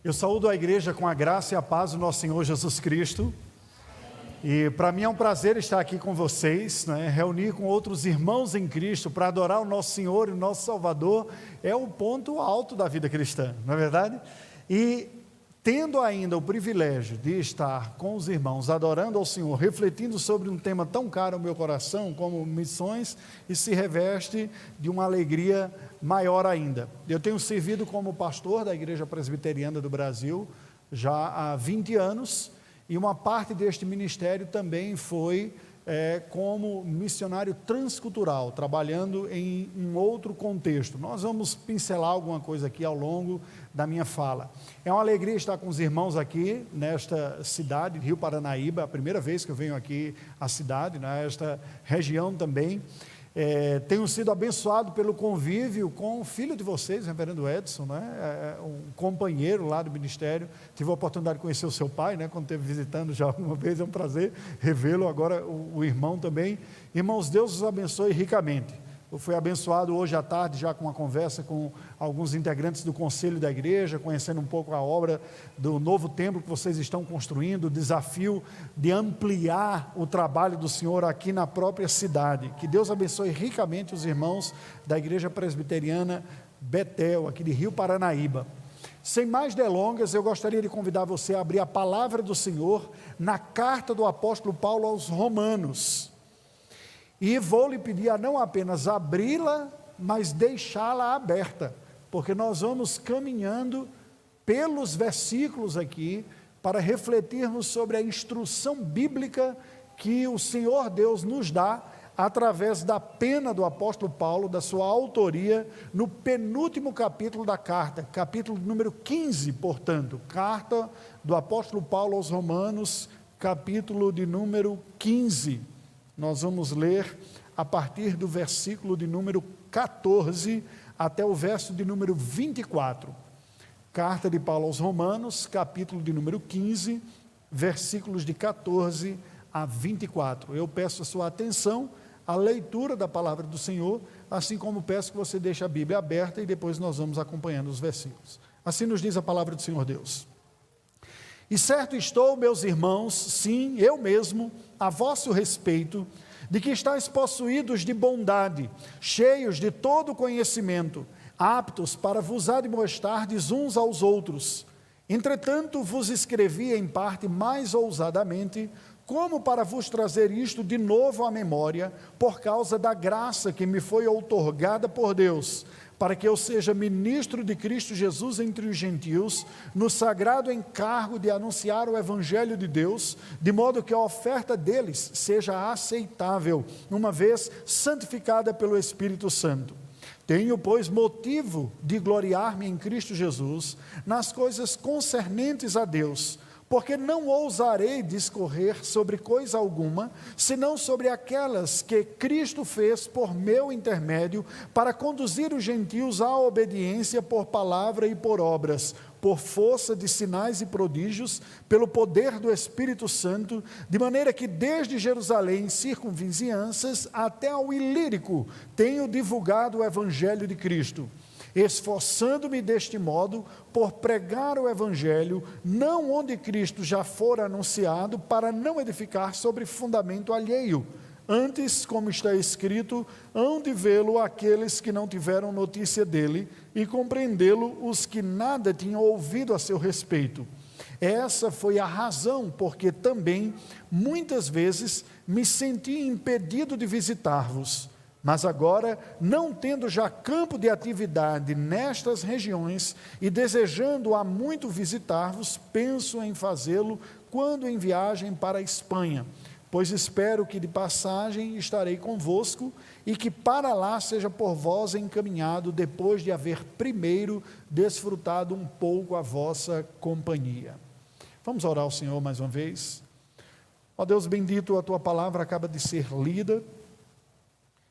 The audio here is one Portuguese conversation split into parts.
Eu saúdo a igreja com a graça e a paz do nosso Senhor Jesus Cristo. E para mim é um prazer estar aqui com vocês, né? Reunir com outros irmãos em Cristo para adorar o nosso Senhor e o nosso Salvador é o ponto alto da vida cristã, não é verdade? E tendo ainda o privilégio de estar com os irmãos, adorando ao Senhor, refletindo sobre um tema tão caro ao meu coração como missões, isso se reveste de uma alegria maior ainda. Eu tenho servido como pastor da Igreja Presbiteriana do Brasil já há 20 anos, e uma parte deste ministério também foi como missionário transcultural, trabalhando em um outro contexto. Nós vamos pincelar alguma coisa aqui ao longo da minha fala. É uma alegria estar com os irmãos aqui nesta cidade, Rio Paranaíba, a primeira vez que eu venho aqui à cidade, nesta região também. Tenho sido abençoado pelo convívio com o filho de vocês, o reverendo Edson, né? Um companheiro lá do ministério. Tive a oportunidade de conhecer o seu pai, né? Quando esteve visitando já alguma vez, é um prazer revê-lo. Agora o irmão também. Irmãos, Deus os abençoe ricamente. Eu fui abençoado hoje à tarde já com uma conversa com alguns integrantes do conselho da igreja, conhecendo um pouco a obra do novo templo que vocês estão construindo, o desafio de ampliar o trabalho do Senhor aqui na própria cidade. Que Deus abençoe ricamente os irmãos da Igreja Presbiteriana Betel, aqui de Rio Paranaíba. Sem mais delongas, eu gostaria de convidar você a abrir a palavra do Senhor na carta do apóstolo Paulo aos Romanos. E vou lhe pedir a não apenas abri-la, mas deixá-la aberta, porque nós vamos caminhando pelos versículos aqui, para refletirmos sobre a instrução bíblica que o Senhor Deus nos dá, através da pena do apóstolo Paulo, da sua autoria, no penúltimo capítulo da carta, capítulo número 15, portanto, carta do apóstolo Paulo aos Romanos, capítulo de número 15, nós vamos ler a partir do versículo de número 14 até o verso de número 24. Carta de Paulo aos Romanos, capítulo de número 15, versículos de 14 a 24. Eu peço a sua atenção à leitura da palavra do Senhor, assim como peço que você deixe a Bíblia aberta e depois nós vamos acompanhando os versículos. Assim nos diz a palavra do Senhor Deus. E certo estou, meus irmãos, sim, eu mesmo, a vosso respeito, de que estáis possuídos de bondade, cheios de todo conhecimento, aptos para vos admoestardes uns aos outros. Entretanto, vos escrevi em parte mais ousadamente, como para vos trazer isto de novo à memória, por causa da graça que me foi outorgada por Deus, para que eu seja ministro de Cristo Jesus entre os gentios, no sagrado encargo de anunciar o Evangelho de Deus, de modo que a oferta deles seja aceitável, uma vez santificada pelo Espírito Santo. Tenho, pois, motivo de gloriar-me em Cristo Jesus, nas coisas concernentes a Deus, porque não ousarei discorrer sobre coisa alguma, senão sobre aquelas que Cristo fez por meu intermédio, para conduzir os gentios à obediência por palavra e por obras, por força de sinais e prodígios, pelo poder do Espírito Santo, de maneira que desde Jerusalém, circunvizinhanças, até ao Ilírico, tenho divulgado o Evangelho de Cristo, esforçando-me deste modo por pregar o Evangelho, não onde Cristo já fora anunciado, para não edificar sobre fundamento alheio. Antes, como está escrito, hão de vê-lo aqueles que não tiveram notícia dele, e compreendê-lo os que nada tinham ouvido a seu respeito. Essa foi a razão porque também, muitas vezes, me senti impedido de visitar-vos. Mas agora, não tendo já campo de atividade nestas regiões e desejando há muito visitar-vos, penso em fazê-lo quando em viagem para a Espanha, pois espero que de passagem estarei convosco e que para lá seja por vós encaminhado, depois de haver primeiro desfrutado um pouco a vossa companhia. Vamos orar ao Senhor mais uma vez. Ó Deus bendito, a tua palavra acaba de ser lida,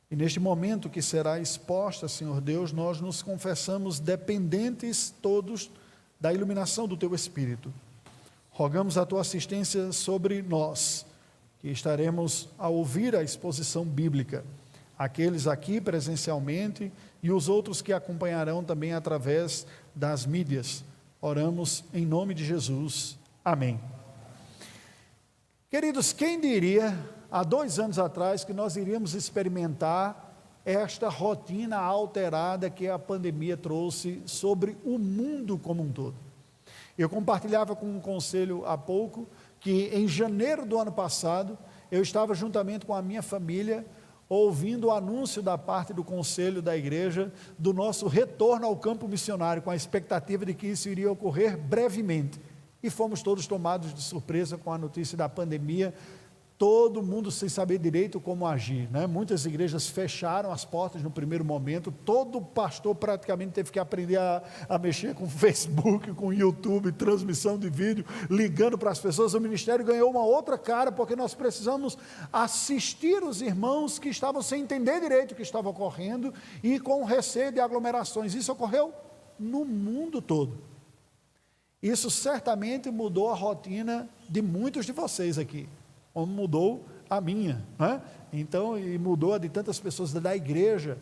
e neste momento que será exposta, Senhor Deus, nós nos confessamos dependentes todos da iluminação do Teu Espírito. Rogamos a Tua assistência sobre nós, que estaremos a ouvir a exposição bíblica, aqueles aqui presencialmente e os outros que acompanharão também através das mídias. Oramos em nome de Jesus. Amém. Queridos, quem diria, há 2 anos atrás, que nós iríamos experimentar esta rotina alterada que a pandemia trouxe sobre o mundo como um todo? Eu compartilhava com um conselho há pouco, que em janeiro do ano passado, eu estava juntamente com a minha família, ouvindo o anúncio da parte do conselho da igreja, do nosso retorno ao campo missionário, com a expectativa de que isso iria ocorrer brevemente. E fomos todos tomados de surpresa com a notícia da pandemia, todo mundo sem saber direito como agir, né? Muitas igrejas fecharam as portas no primeiro momento, todo pastor praticamente teve que aprender a mexer com Facebook, com YouTube, transmissão de vídeo, ligando para as pessoas. O ministério ganhou uma outra cara, porque nós precisamos assistir os irmãos que estavam sem entender direito o que estava ocorrendo e com receio de aglomerações. Isso ocorreu no mundo todo. Isso certamente mudou a rotina de muitos de vocês aqui, como mudou a minha, né? Então, e mudou a de tantas pessoas da igreja.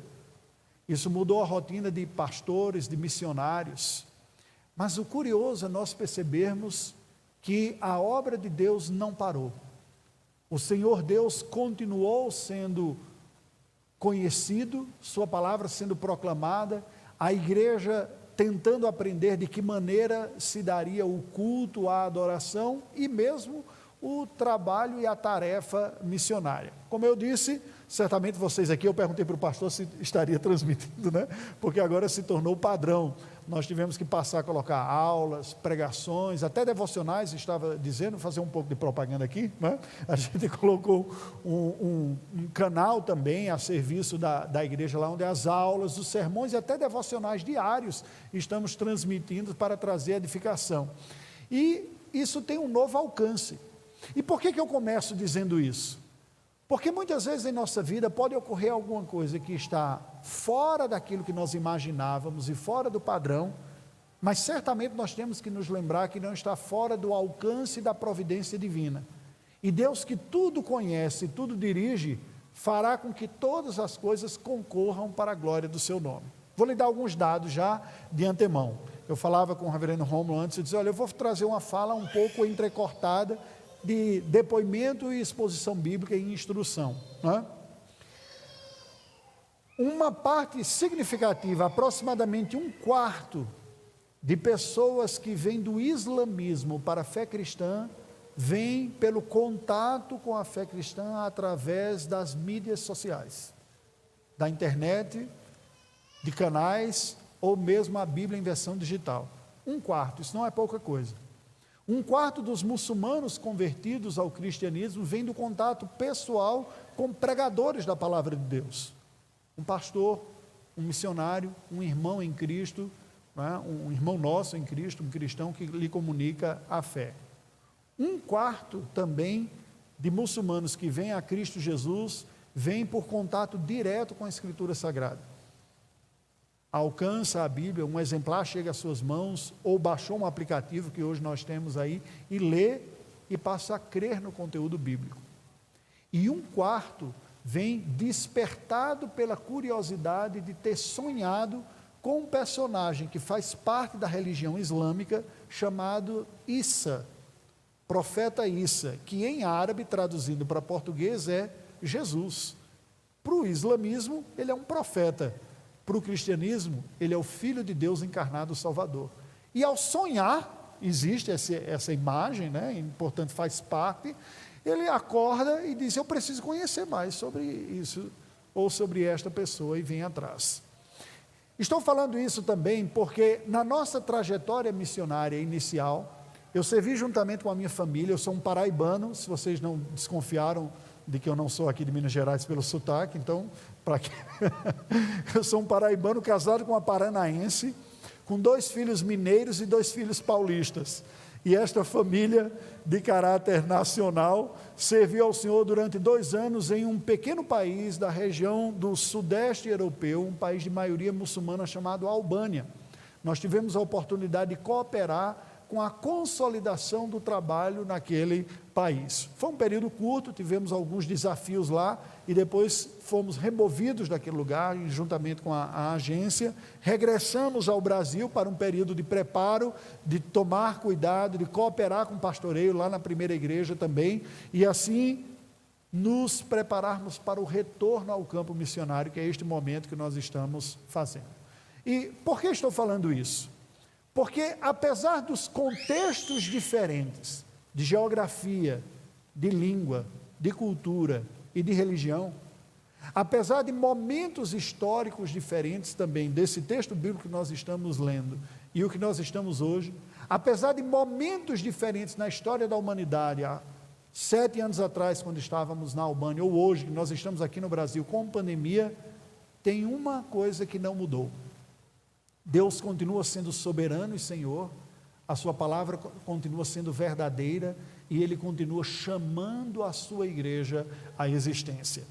Isso mudou a rotina de pastores, de missionários. Mas o curioso é nós percebermos que a obra de Deus não parou. O Senhor Deus continuou sendo conhecido, sua palavra sendo proclamada, a igreja tentando aprender de que maneira se daria o culto, a adoração e mesmo o trabalho e a tarefa missionária. Como eu disse, certamente vocês aqui, eu perguntei para o pastor se estaria transmitindo, né? Porque agora se tornou padrão. Nós tivemos que passar a colocar aulas, pregações, até devocionais, estava dizendo, fazer um pouco de propaganda aqui, né? A gente colocou um canal também a serviço da igreja lá, onde as aulas, os sermões e até devocionais diários estamos transmitindo para trazer edificação. E isso tem um novo alcance. E por que eu começo dizendo isso? Porque muitas vezes em nossa vida pode ocorrer alguma coisa que está fora daquilo que nós imaginávamos e fora do padrão, mas certamente nós temos que nos lembrar que não está fora do alcance da providência divina. E Deus, que tudo conhece, tudo dirige, fará com que todas as coisas concorram para a glória do seu nome. Vou lhe dar alguns dados já de antemão. Eu falava com o reverendo Rômulo antes, eu disse, olha, eu vou trazer uma fala um pouco entrecortada de depoimento e exposição bíblica e instrução, né? Uma parte significativa, aproximadamente 1/4 de pessoas que vêm do islamismo para a fé cristã, vêm pelo contato com a fé cristã através das mídias sociais, da internet, de canais, ou mesmo a Bíblia em versão digital. 1/4, isso não é pouca coisa. 1/4 dos muçulmanos convertidos ao cristianismo vem do contato pessoal com pregadores da palavra de Deus. Um pastor, um missionário, um irmão em Cristo, né? Um irmão nosso em Cristo, um cristão que lhe comunica a fé. 1/4 também de muçulmanos que vêm a Cristo Jesus, vêm por contato direto com a Escritura Sagrada. Alcança a Bíblia, um exemplar chega às suas mãos, ou baixou um aplicativo que hoje nós temos aí, e lê e passa a crer no conteúdo bíblico. E 1/4 vem despertado pela curiosidade de ter sonhado com um personagem que faz parte da religião islâmica, chamado Issa, profeta Issa, que em árabe, traduzindo para português, é Jesus. Para o islamismo, ele é um profeta. Para o cristianismo, ele é o Filho de Deus encarnado, o Salvador. E ao sonhar, existe essa imagem, né? E, portanto faz parte, ele acorda e diz, eu preciso conhecer mais sobre isso, ou sobre esta pessoa, e vem atrás. Estou falando isso também porque na nossa trajetória missionária inicial, eu servi juntamente com a minha família, eu sou um paraibano, se vocês não desconfiaram de que eu não sou aqui de Minas Gerais pelo sotaque, então, para que eu sou um paraibano casado com uma paranaense, com 2 filhos mineiros e 2 filhos paulistas. E esta família de caráter nacional serviu ao Senhor durante 2 anos em um pequeno país da região do sudeste europeu, um país de maioria muçulmana chamado Albânia. Nós tivemos a oportunidade de cooperar com com a consolidação do trabalho naquele país. Foi um período curto, tivemos alguns desafios lá e depois fomos removidos daquele lugar, juntamente com a agência, regressamos ao Brasil para um período de preparo, de tomar cuidado, de cooperar com o pastoreio lá na primeira igreja também, e assim nos prepararmos para o retorno ao campo missionário, que é este momento que nós estamos fazendo. E por que estou falando isso? Porque apesar dos contextos diferentes, de geografia, de língua, de cultura e de religião, apesar de momentos históricos diferentes também, desse texto bíblico que nós estamos lendo e o que nós estamos hoje, apesar de momentos diferentes na história da humanidade, 7 anos atrás, quando estávamos na Albânia, ou hoje, que nós estamos aqui no Brasil com pandemia, tem uma coisa que não mudou. Deus continua sendo soberano e Senhor, a sua palavra continua sendo verdadeira e Ele continua chamando a sua igreja à existência.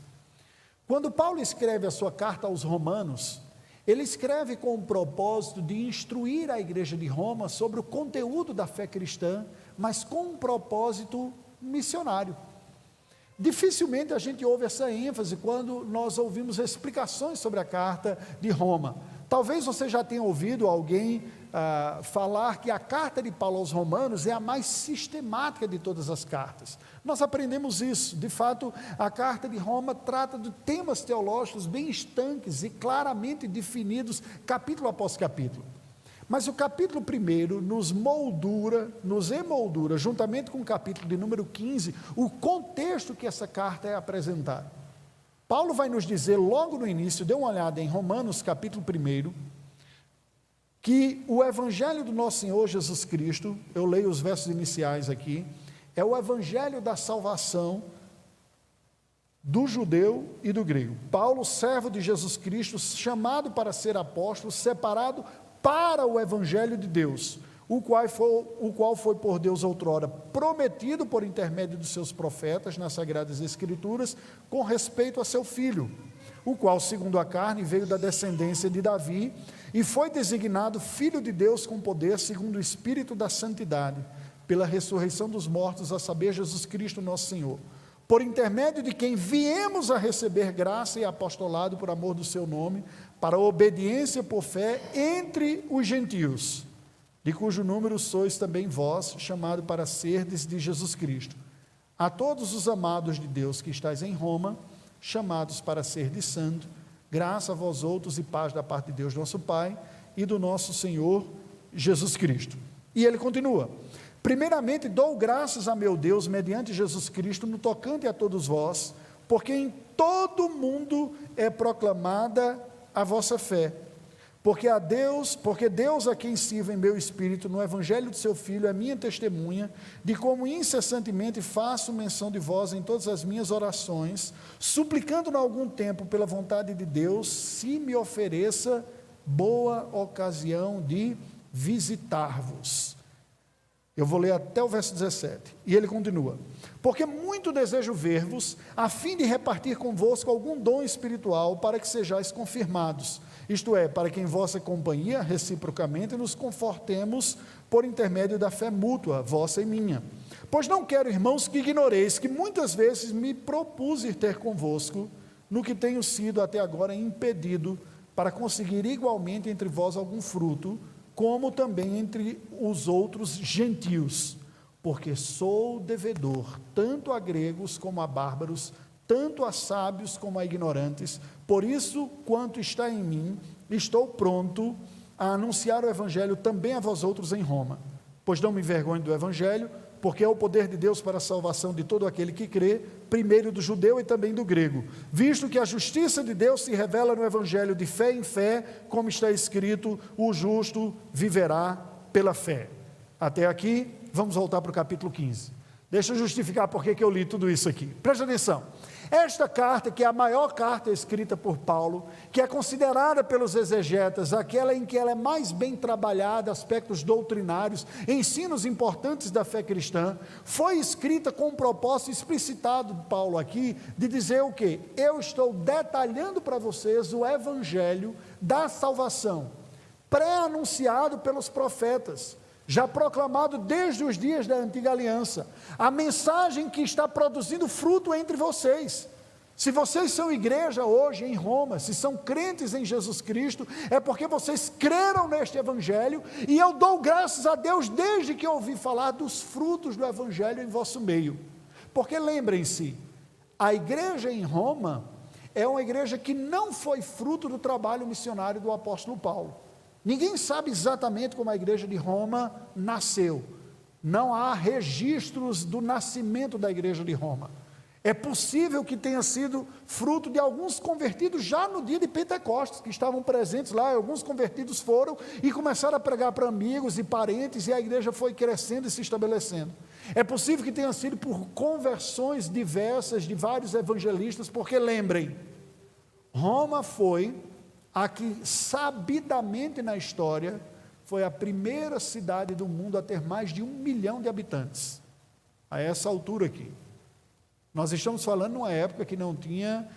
Quando Paulo escreve a sua carta aos Romanos, ele escreve com o propósito de instruir a igreja de Roma sobre o conteúdo da fé cristã, mas com um propósito missionário. Dificilmente a gente ouve essa ênfase quando nós ouvimos explicações sobre a carta de Roma. Talvez você já tenha ouvido alguém falar que a carta de Paulo aos Romanos é a mais sistemática de todas as cartas. Nós aprendemos isso. De fato, a carta de Roma trata de temas teológicos bem estanques e claramente definidos, capítulo após capítulo. Mas o capítulo 1 nos emoldura, juntamente com o capítulo de número 15, o contexto que essa carta é apresentada. Paulo vai nos dizer logo no início, dê uma olhada em Romanos capítulo 1, que o evangelho do nosso Senhor Jesus Cristo, eu leio os versos iniciais aqui, é o evangelho da salvação do judeu e do grego. Paulo, servo de Jesus Cristo, chamado para ser apóstolo, separado para o evangelho de Deus, o qual foi por Deus outrora prometido por intermédio dos seus profetas nas Sagradas Escrituras, com respeito a seu filho, o qual, segundo a carne, veio da descendência de Davi, e foi designado Filho de Deus com poder, segundo o Espírito da Santidade, pela ressurreição dos mortos, a saber, Jesus Cristo nosso Senhor, por intermédio de quem viemos a receber graça e apostolado por amor do seu nome, para a obediência por fé entre os gentios, de cujo número sois também vós, chamado para serdes de Jesus Cristo. A todos os amados de Deus que estáis em Roma, chamados para ser de santo, graça a vós outros e paz da parte de Deus nosso Pai e do nosso Senhor Jesus Cristo. E ele continua: primeiramente dou graças a meu Deus mediante Jesus Cristo no tocante a todos vós, porque em todo o mundo é proclamada a vossa fé, porque Deus a quem sirvo em meu espírito no evangelho de seu Filho é minha testemunha de como incessantemente faço menção de vós em todas as minhas orações, suplicando-no algum tempo pela vontade de Deus, se me ofereça boa ocasião de visitar-vos. Eu vou ler até o verso 17, e ele continua: porque muito desejo ver-vos, a fim de repartir convosco algum dom espiritual, para que sejais confirmados, isto é, para que em vossa companhia, reciprocamente, nos confortemos por intermédio da fé mútua, vossa e minha. Pois não quero, irmãos, que ignoreis que muitas vezes me propus ir ter convosco, no que tenho sido até agora impedido, para conseguir igualmente entre vós algum fruto, como também entre os outros gentios, porque sou devedor, tanto a gregos como a bárbaros, tanto a sábios como a ignorantes. Por isso, quanto está em mim, estou pronto a anunciar o evangelho também a vós outros em Roma, pois não me envergonho do evangelho, porque é o poder de Deus para a salvação de todo aquele que crê, primeiro do judeu e também do grego, visto que a justiça de Deus se revela no evangelho de fé em fé, como está escrito: o justo viverá pela fé. Até aqui, vamos voltar para o capítulo 15. Deixa eu justificar por que eu li tudo isso aqui. Presta atenção. Esta carta, que é a maior carta escrita por Paulo, que é considerada pelos exegetas aquela em que ela é mais bem trabalhada, aspectos doutrinários, ensinos importantes da fé cristã, foi escrita com um propósito explicitado de Paulo aqui, de dizer o quê? Eu estou detalhando para vocês o evangelho da salvação, pré-anunciado pelos profetas, já proclamado desde os dias da antiga aliança, a mensagem que está produzindo fruto entre vocês. Se vocês são igreja hoje em Roma, se são crentes em Jesus Cristo, é porque vocês creram neste Evangelho, e eu dou graças a Deus desde que ouvi falar dos frutos do Evangelho em vosso meio. Porque lembrem-se, a igreja em Roma é uma igreja que não foi fruto do trabalho missionário do apóstolo Paulo. Ninguém sabe exatamente como a igreja de Roma nasceu. Não há registros do nascimento da igreja de Roma. É possível que tenha sido fruto de alguns convertidos já no dia de Pentecostes, que estavam presentes lá. Alguns convertidos foram e começaram a pregar para amigos e parentes, e a igreja foi crescendo e se estabelecendo. É possível que tenha sido por conversões diversas de vários evangelistas, porque lembrem, Roma foi a que sabidamente na história foi a primeira cidade do mundo a ter mais de 1 milhão de habitantes, a essa altura aqui. Nós estamos falando numa época que não tinha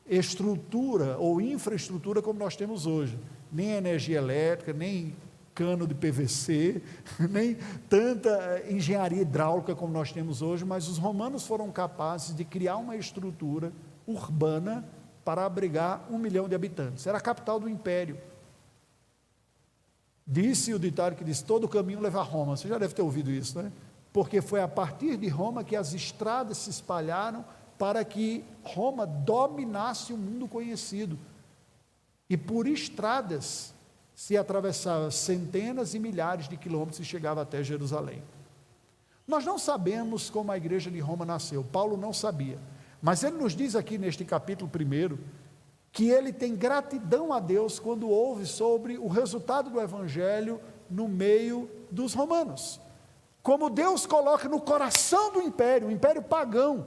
estrutura ou infraestrutura como nós temos hoje, nem energia elétrica, nem cano de PVC, nem tanta engenharia hidráulica como nós temos hoje, mas os romanos foram capazes de criar uma estrutura urbana para abrigar 1 milhão de habitantes. Era a capital do império. Disse o ditado que diz: todo caminho leva a Roma. Você já deve ter ouvido isso, né? Porque foi a partir de Roma que as estradas se espalharam para que Roma dominasse o mundo conhecido. E por estradas se atravessava centenas e milhares de quilômetros e chegava até Jerusalém. Nós não sabemos como a igreja de Roma nasceu, Paulo não sabia, mas ele nos diz aqui neste capítulo 1, que ele tem gratidão a Deus quando ouve sobre o resultado do evangelho no meio dos romanos. Como Deus coloca no coração do império, o império pagão,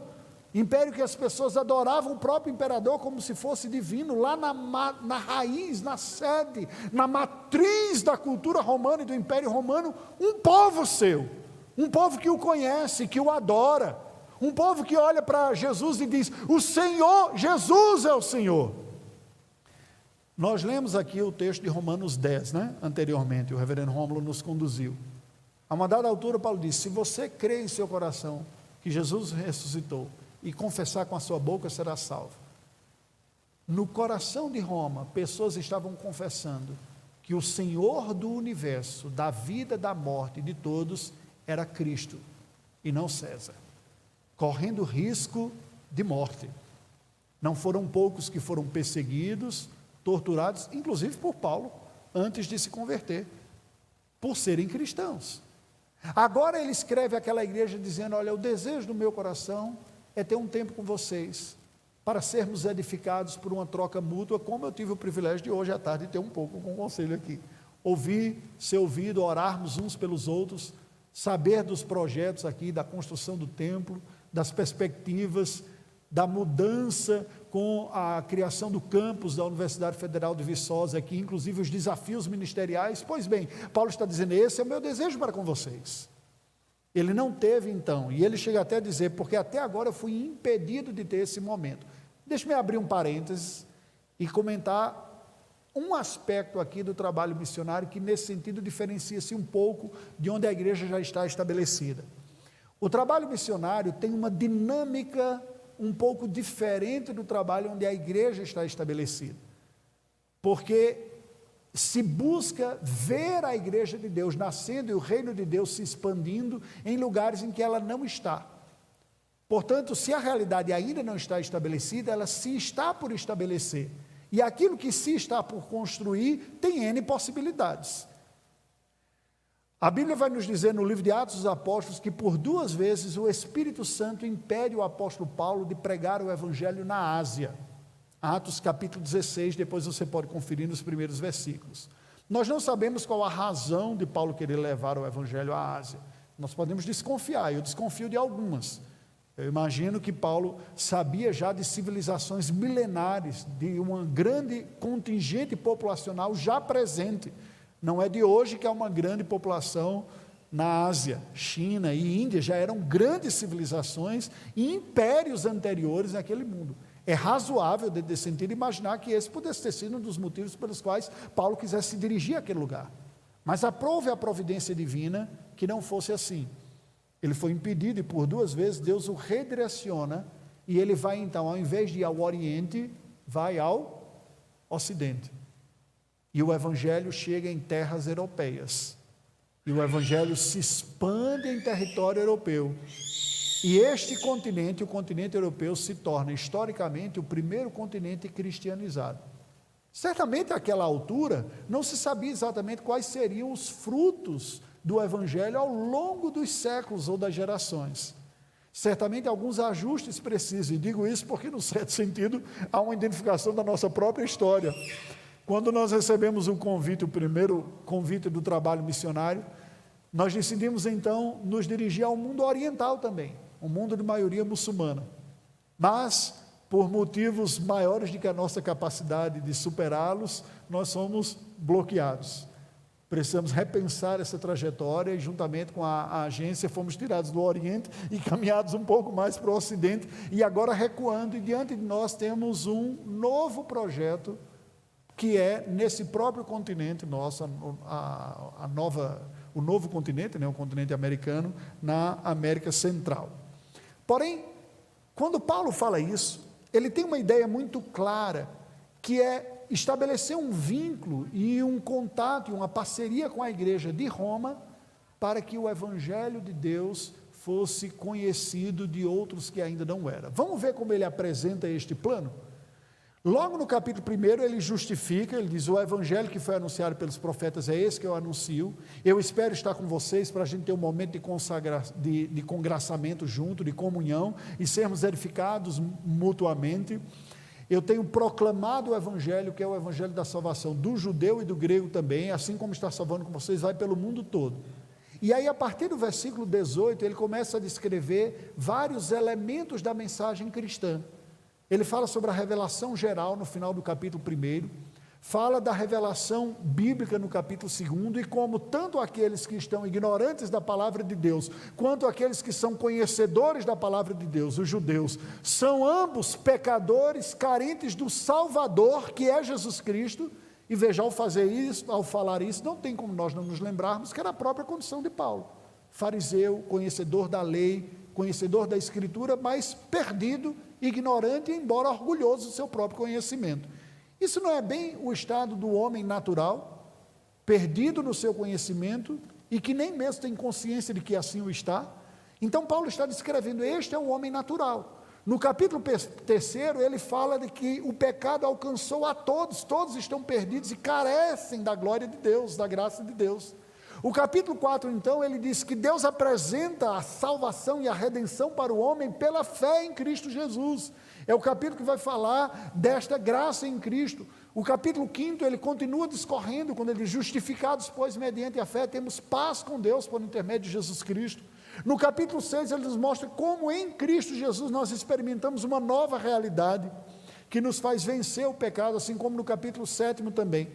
império que as pessoas adoravam o próprio imperador como se fosse divino, lá na raiz, na sede, na matriz da cultura romana e do império romano, um povo seu, um povo que o conhece, que o adora, um povo que olha para Jesus e diz: o Senhor, Jesus é o Senhor. Nós lemos aqui o texto de Romanos 10, né? Anteriormente, o reverendo Rômulo nos conduziu. A uma dada altura, Paulo disse: se você crê em seu coração que Jesus ressuscitou e confessar com a sua boca, será salvo. No coração de Roma, pessoas estavam confessando que o Senhor do universo, da vida, da morte de todos, era Cristo e não César, correndo risco de morte. Não foram poucos que foram perseguidos, torturados, inclusive por Paulo, antes de se converter, por serem cristãos. Agora ele escreve àquela igreja dizendo: olha, o desejo do meu coração é ter um tempo com vocês, para sermos edificados por uma troca mútua, como eu tive o privilégio de hoje à tarde ter um pouco com o conselho aqui. Ouvir, ser ouvido, orarmos uns pelos outros, saber dos projetos aqui, da construção do templo, das perspectivas, da mudança com a criação do campus da Universidade Federal de Viçosa aqui, inclusive os desafios ministeriais. Pois bem, Paulo está dizendo: esse é o meu desejo para com vocês. Ele não teve então, e ele chega até a dizer: porque até agora eu fui impedido de ter esse momento. Deixe-me abrir um parênteses e comentar um aspecto aqui do trabalho missionário que nesse sentido diferencia-se um pouco de onde a igreja já está estabelecida. O trabalho missionário tem uma dinâmica um pouco diferente do trabalho onde a igreja está estabelecida, porque se busca ver a igreja de Deus nascendo e o reino de Deus se expandindo em lugares em que ela não está. Portanto, se a realidade ainda não está estabelecida, ela se está por estabelecer, e aquilo que se está por construir tem N possibilidades. A Bíblia vai nos dizer no livro de Atos dos Apóstolos que por 2 vezes o Espírito Santo impede o apóstolo Paulo de pregar o evangelho na Ásia. Atos capítulo 16, depois você pode conferir nos primeiros versículos. Nós não sabemos qual a razão de Paulo querer levar o evangelho à Ásia. Nós podemos desconfiar, eu desconfio de algumas. Eu imagino que Paulo sabia já de civilizações milenares, de uma grande contingente populacional já presente. Não é de hoje que há uma grande população na Ásia. China e Índia já eram grandes civilizações e impérios anteriores naquele mundo. É razoável, desse sentido, imaginar que esse pudesse ter sido um dos motivos pelos quais Paulo quisesse se dirigir àquele lugar. Mas aprove a providência divina que não fosse assim. Ele foi impedido e por 2 vezes Deus o redireciona e ele vai então, ao invés de ir ao Oriente, vai ao Ocidente. E o Evangelho chega em terras europeias. E o Evangelho se expande em território europeu. E este continente, o continente europeu, se torna historicamente o primeiro continente cristianizado. Certamente àquela altura não se sabia exatamente quais seriam os frutos do Evangelho ao longo dos séculos ou das gerações. Certamente alguns ajustes precisos, e digo isso porque, num certo sentido, há uma identificação da nossa própria história. Quando nós recebemos o primeiro convite do trabalho missionário, nós decidimos então nos dirigir ao mundo oriental também, um mundo de maioria muçulmana. Mas, por motivos maiores do que a nossa capacidade de superá-los, nós somos bloqueados. Precisamos repensar essa trajetória e, juntamente com a agência, fomos tirados do Oriente e caminhados um pouco mais para o Ocidente, e agora recuando, e diante de nós temos um novo projeto, que é nesse próprio continente nosso, o novo continente, o continente americano, na América Central. Porém, quando Paulo fala isso, ele tem uma ideia muito clara, que é estabelecer um vínculo e um contato e uma parceria com a igreja de Roma, para que o Evangelho de Deus fosse conhecido de outros que ainda não era. Vamos ver como ele apresenta este plano? Logo no capítulo 1, ele justifica, ele diz: o Evangelho que foi anunciado pelos profetas é esse que eu anuncio, eu espero estar com vocês para a gente ter um momento de congraçamento junto, de comunhão, e sermos edificados mutuamente. Eu tenho proclamado o Evangelho, que é o Evangelho da salvação do judeu e do grego também, assim como está salvando com vocês, vai pelo mundo todo. E aí, a partir do versículo 18, ele começa a descrever vários elementos da mensagem cristã. Ele fala sobre a revelação geral no final do capítulo 1, fala da revelação bíblica no capítulo 2, e como tanto aqueles que estão ignorantes da palavra de Deus, quanto aqueles que são conhecedores da palavra de Deus, os judeus, são ambos pecadores, carentes do Salvador, que é Jesus Cristo. E veja, ao falar isso, não tem como nós não nos lembrarmos que era a própria condição de Paulo, fariseu, conhecedor da lei, conhecedor da Escritura, mas perdido, ignorante, embora orgulhoso do seu próprio conhecimento. Isso não é bem o estado do homem natural, perdido no seu conhecimento, e que nem mesmo tem consciência de que assim o está? Então Paulo está descrevendo: este é o homem natural. No capítulo 3, ele fala de que o pecado alcançou a todos, todos estão perdidos e carecem da glória de Deus, da graça de Deus. O capítulo 4, então, ele diz que Deus apresenta a salvação e a redenção para o homem pela fé em Cristo Jesus. É o capítulo que vai falar desta graça em Cristo. O capítulo 5, ele continua discorrendo, quando ele diz: justificados, pois, mediante a fé, temos paz com Deus por intermédio de Jesus Cristo. No capítulo 6, ele nos mostra como em Cristo Jesus nós experimentamos uma nova realidade, que nos faz vencer o pecado, assim como no capítulo 7 também.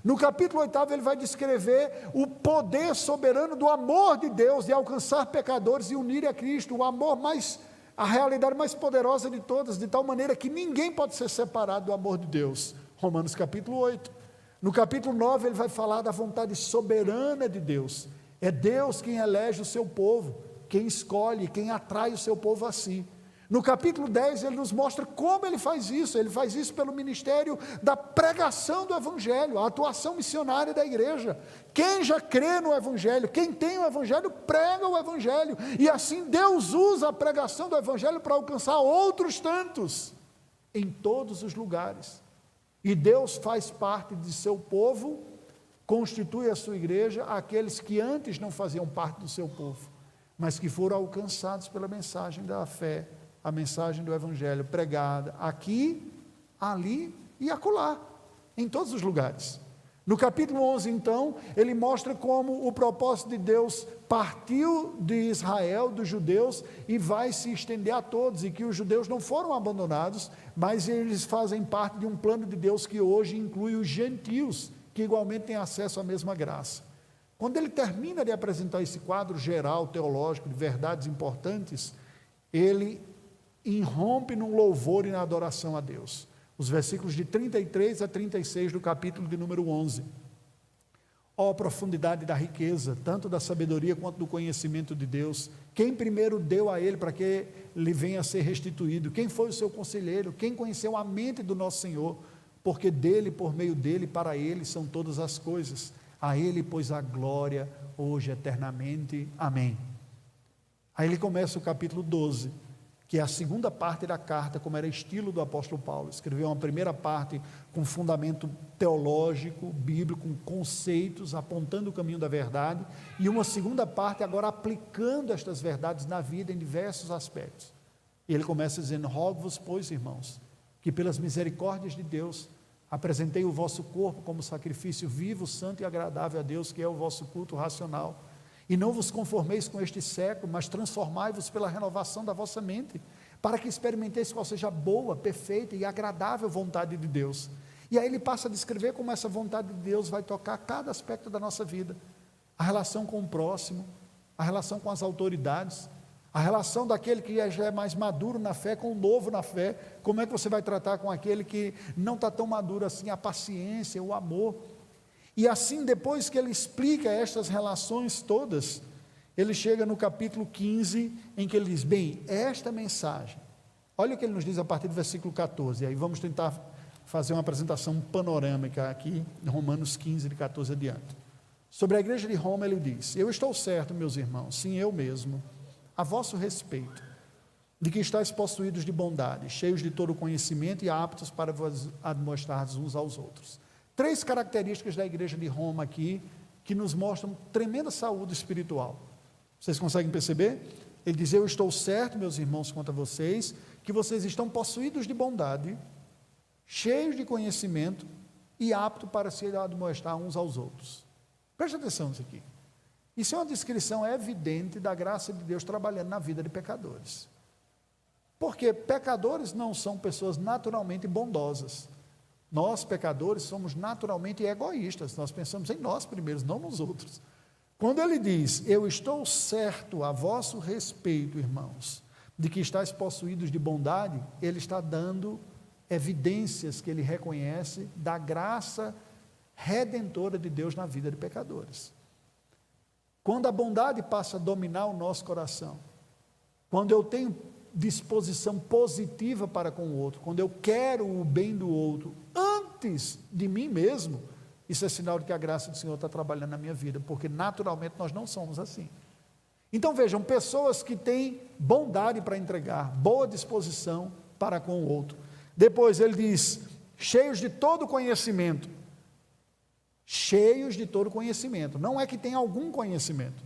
No capítulo 8, ele vai descrever o poder soberano do amor de Deus, de alcançar pecadores e unir a Cristo, o amor a realidade mais poderosa de todas, de tal maneira que ninguém pode ser separado do amor de Deus. Romanos capítulo 8. No capítulo 9, ele vai falar da vontade soberana de Deus. É Deus quem elege o seu povo, quem escolhe, quem atrai o seu povo a si. No capítulo 10, ele nos mostra como ele faz isso pelo ministério da pregação do Evangelho, a atuação missionária da igreja. Quem já crê no Evangelho, quem tem o Evangelho, prega o Evangelho, e assim Deus usa a pregação do Evangelho para alcançar outros tantos, em todos os lugares. E Deus faz parte de seu povo, constitui a sua igreja, aqueles que antes não faziam parte do seu povo, mas que foram alcançados pela mensagem da fé, a mensagem do Evangelho pregada aqui, ali e acolá, em todos os lugares. No capítulo 11, então, ele mostra como o propósito de Deus partiu de Israel, dos judeus, e vai se estender a todos, e que os judeus não foram abandonados, mas eles fazem parte de um plano de Deus que hoje inclui os gentios, que igualmente têm acesso à mesma graça. Quando ele termina de apresentar esse quadro geral, teológico, de verdades importantes, ele irrompe num louvor e na adoração a Deus. Os versículos de 33 a 36 do capítulo de número 11. Ó profundidade da riqueza, tanto da sabedoria quanto do conhecimento de Deus. Quem primeiro deu a ele para que lhe venha a ser restituído? Quem foi o seu conselheiro? Quem conheceu a mente do nosso Senhor? Porque dele, por meio dele, para ele são todas as coisas. A ele, pois, a glória, hoje, eternamente. Amém. Aí ele começa o capítulo 12, que é a segunda parte da carta, como era estilo do apóstolo Paulo. Escreveu uma primeira parte com fundamento teológico, bíblico, com conceitos, apontando o caminho da verdade, e uma segunda parte agora aplicando estas verdades na vida em diversos aspectos. E ele começa dizendo: rogo-vos, pois, irmãos, que pelas misericórdias de Deus, apresentei o vosso corpo como sacrifício vivo, santo e agradável a Deus, que é o vosso culto racional. E não vos conformeis com este século, mas transformai-vos pela renovação da vossa mente, para que experimenteis qual seja a boa, perfeita e agradável vontade de Deus. E aí ele passa a descrever como essa vontade de Deus vai tocar cada aspecto da nossa vida. A relação com o próximo, a relação com as autoridades, a relação daquele que já é mais maduro na fé com o novo na fé. Como é que você vai tratar com aquele que não está tão maduro assim? A paciência, o amor. E assim, depois que ele explica estas relações todas, ele chega no capítulo 15, em que ele diz: bem, esta mensagem, olha o que ele nos diz a partir do versículo 14, aí vamos tentar fazer uma apresentação panorâmica aqui, em Romanos 15, de 14 adiante. Sobre a igreja de Roma ele diz: eu estou certo, meus irmãos, sim, eu mesmo, a vosso respeito, de que estáis possuídos de bondade, cheios de todo conhecimento e aptos para vos admoestar uns aos outros. 3 características da igreja de Roma aqui, que nos mostram tremenda saúde espiritual. Vocês conseguem perceber? Ele diz: eu estou certo, meus irmãos, quanto a vocês, que vocês estão possuídos de bondade, cheios de conhecimento e aptos para se admoestar uns aos outros. Preste atenção nisso aqui. Isso é uma descrição evidente da graça de Deus trabalhando na vida de pecadores. Porque pecadores não são pessoas naturalmente bondosas. Nós, pecadores, somos naturalmente egoístas, nós pensamos em nós primeiros, não nos outros. Quando ele diz: eu estou certo a vosso respeito, irmãos, de que estáis possuídos de bondade, ele está dando evidências que ele reconhece da graça redentora de Deus na vida de pecadores. Quando a bondade passa a dominar o nosso coração, quando eu tenho disposição positiva para com o outro, quando eu quero o bem do outro antes de mim mesmo, isso é sinal de que a graça do Senhor está trabalhando na minha vida, porque naturalmente nós não somos assim. Então vejam, pessoas que têm bondade para entregar, boa disposição para com o outro. Depois ele diz: cheios de todo conhecimento. Cheios de todo conhecimento, não é que tem algum conhecimento,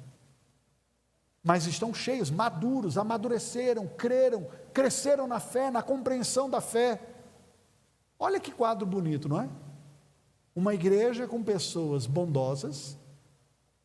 mas estão cheios, maduros, amadureceram, creram, cresceram na fé, na compreensão da fé. Olha que quadro bonito, não é? Uma igreja com pessoas bondosas,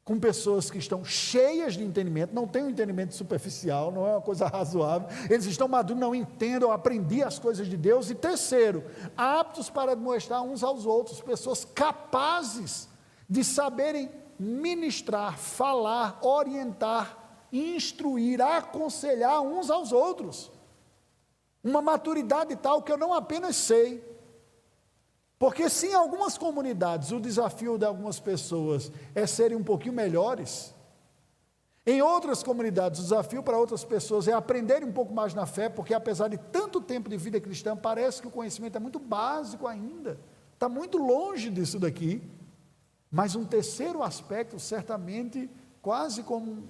com pessoas que estão cheias de entendimento, não tem um entendimento superficial, não é uma coisa razoável, eles estão maduros, não entendem, aprendi as coisas de Deus. E terceiro, aptos para mostrar uns aos outros, pessoas capazes de saberem ministrar, falar, orientar, instruir, aconselhar uns aos outros. Uma maturidade tal que eu não apenas sei, porque se em algumas comunidades o desafio de algumas pessoas é serem um pouquinho melhores, em outras comunidades o desafio para outras pessoas é aprenderem um pouco mais na fé, porque apesar de tanto tempo de vida cristã, parece que o conhecimento é muito básico ainda, está muito longe disso daqui. Mas um terceiro aspecto, certamente quase como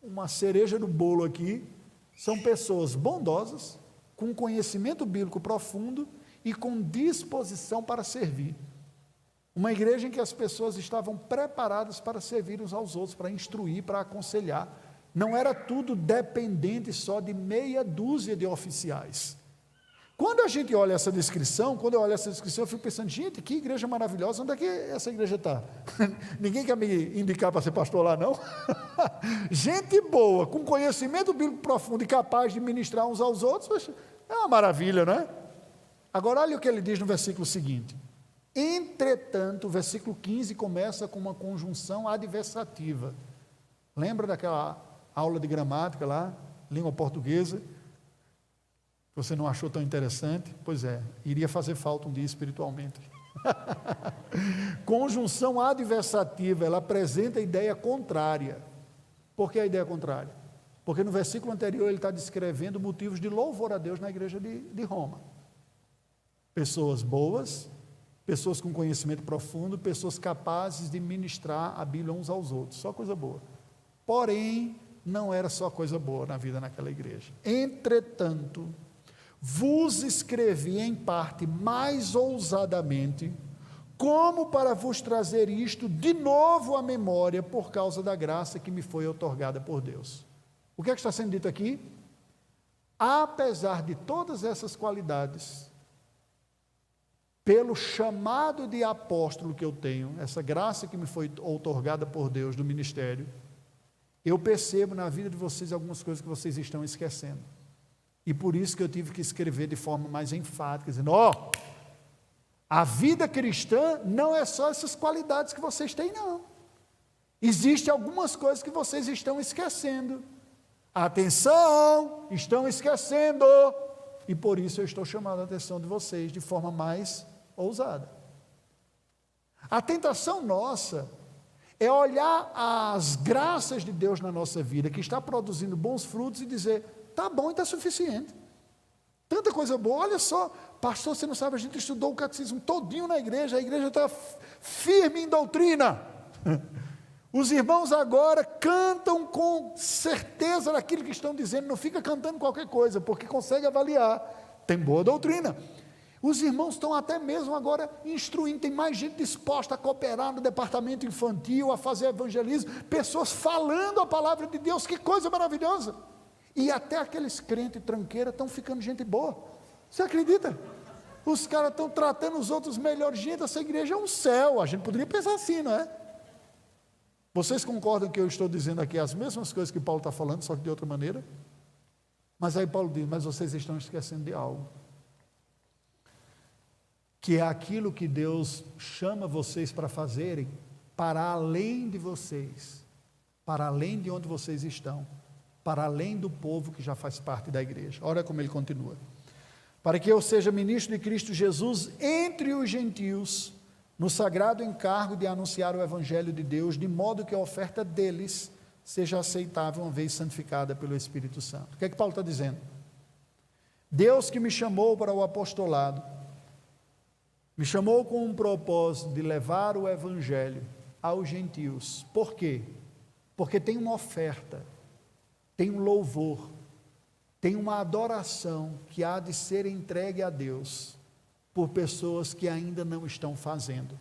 uma cereja do bolo aqui, são pessoas bondosas, com conhecimento bíblico profundo e com disposição para servir. Uma igreja em que as pessoas estavam preparadas para servir uns aos outros, para instruir, para aconselhar. Não era tudo dependente só de meia dúzia de oficiais. Quando a gente olha essa descrição, eu fico pensando: gente, que igreja maravilhosa, onde é que essa igreja está? Ninguém quer me indicar para ser pastor lá, não? Gente boa, com conhecimento bíblico profundo e capaz de ministrar uns aos outros, é uma maravilha, não é? Agora olha o que ele diz no versículo seguinte: entretanto, o versículo 15 começa com uma conjunção adversativa. Lembra daquela aula de gramática lá, língua portuguesa, que você não achou tão interessante? Pois é, iria fazer falta um dia espiritualmente. Conjunção adversativa, ela apresenta a ideia contrária. Por que a ideia contrária? Porque no versículo anterior ele está descrevendo motivos de louvor a Deus na igreja de Roma. Pessoas boas, pessoas com conhecimento profundo, pessoas capazes de ministrar a Bíblia uns aos outros, só coisa boa. Porém, não era só coisa boa na vida naquela igreja. Entretanto, vos escrevi em parte mais ousadamente, como para vos trazer isto de novo à memória, por causa da graça que me foi outorgada por Deus. O que é que está sendo dito aqui? Apesar de todas essas qualidades, pelo chamado de apóstolo que eu tenho, essa graça que me foi outorgada por Deus do ministério, eu percebo na vida de vocês algumas coisas que vocês estão esquecendo. E por isso que eu tive que escrever de forma mais enfática, dizendo, a vida cristã não é só essas qualidades que vocês têm, não. Existem algumas coisas que vocês estão esquecendo. Atenção, estão esquecendo. E por isso eu estou chamando a atenção de vocês de forma mais ousada. A tentação nossa é olhar as graças de Deus na nossa vida, que está produzindo bons frutos, e dizer, está bom e está suficiente. Tanta coisa boa, olha só, pastor, você não sabe, a gente estudou o catecismo todinho na igreja, a igreja está firme em doutrina. Os irmãos agora cantam com certeza daquilo que estão dizendo, não fica cantando qualquer coisa, porque consegue avaliar, tem boa doutrina. Os irmãos estão até mesmo agora instruindo, tem mais gente disposta a cooperar no departamento infantil, a fazer evangelismo, pessoas falando a palavra de Deus, que coisa maravilhosa. E até aqueles crentes tranqueiros estão ficando gente boa. Você acredita? Os caras estão tratando os outros melhor. Gente, essa igreja é um céu. A gente poderia pensar assim, não é? Vocês concordam que eu estou dizendo aqui as mesmas coisas que Paulo está falando, só que de outra maneira? Mas aí Paulo diz, mas vocês estão esquecendo de algo, que é aquilo que Deus chama vocês para fazerem, para além de vocês, para além de onde vocês estão, para além do povo que já faz parte da igreja. Olha como ele continua. Para que eu seja ministro de Cristo Jesus entre os gentios, no sagrado encargo de anunciar o evangelho de Deus, de modo que a oferta deles seja aceitável, uma vez santificada pelo Espírito Santo. O que é que Paulo está dizendo? Deus que me chamou para o apostolado, me chamou com um propósito de levar o evangelho aos gentios. Por quê? Porque tem uma oferta, tem um louvor, tem uma adoração que há de ser entregue a Deus por pessoas que ainda não estão fazendo.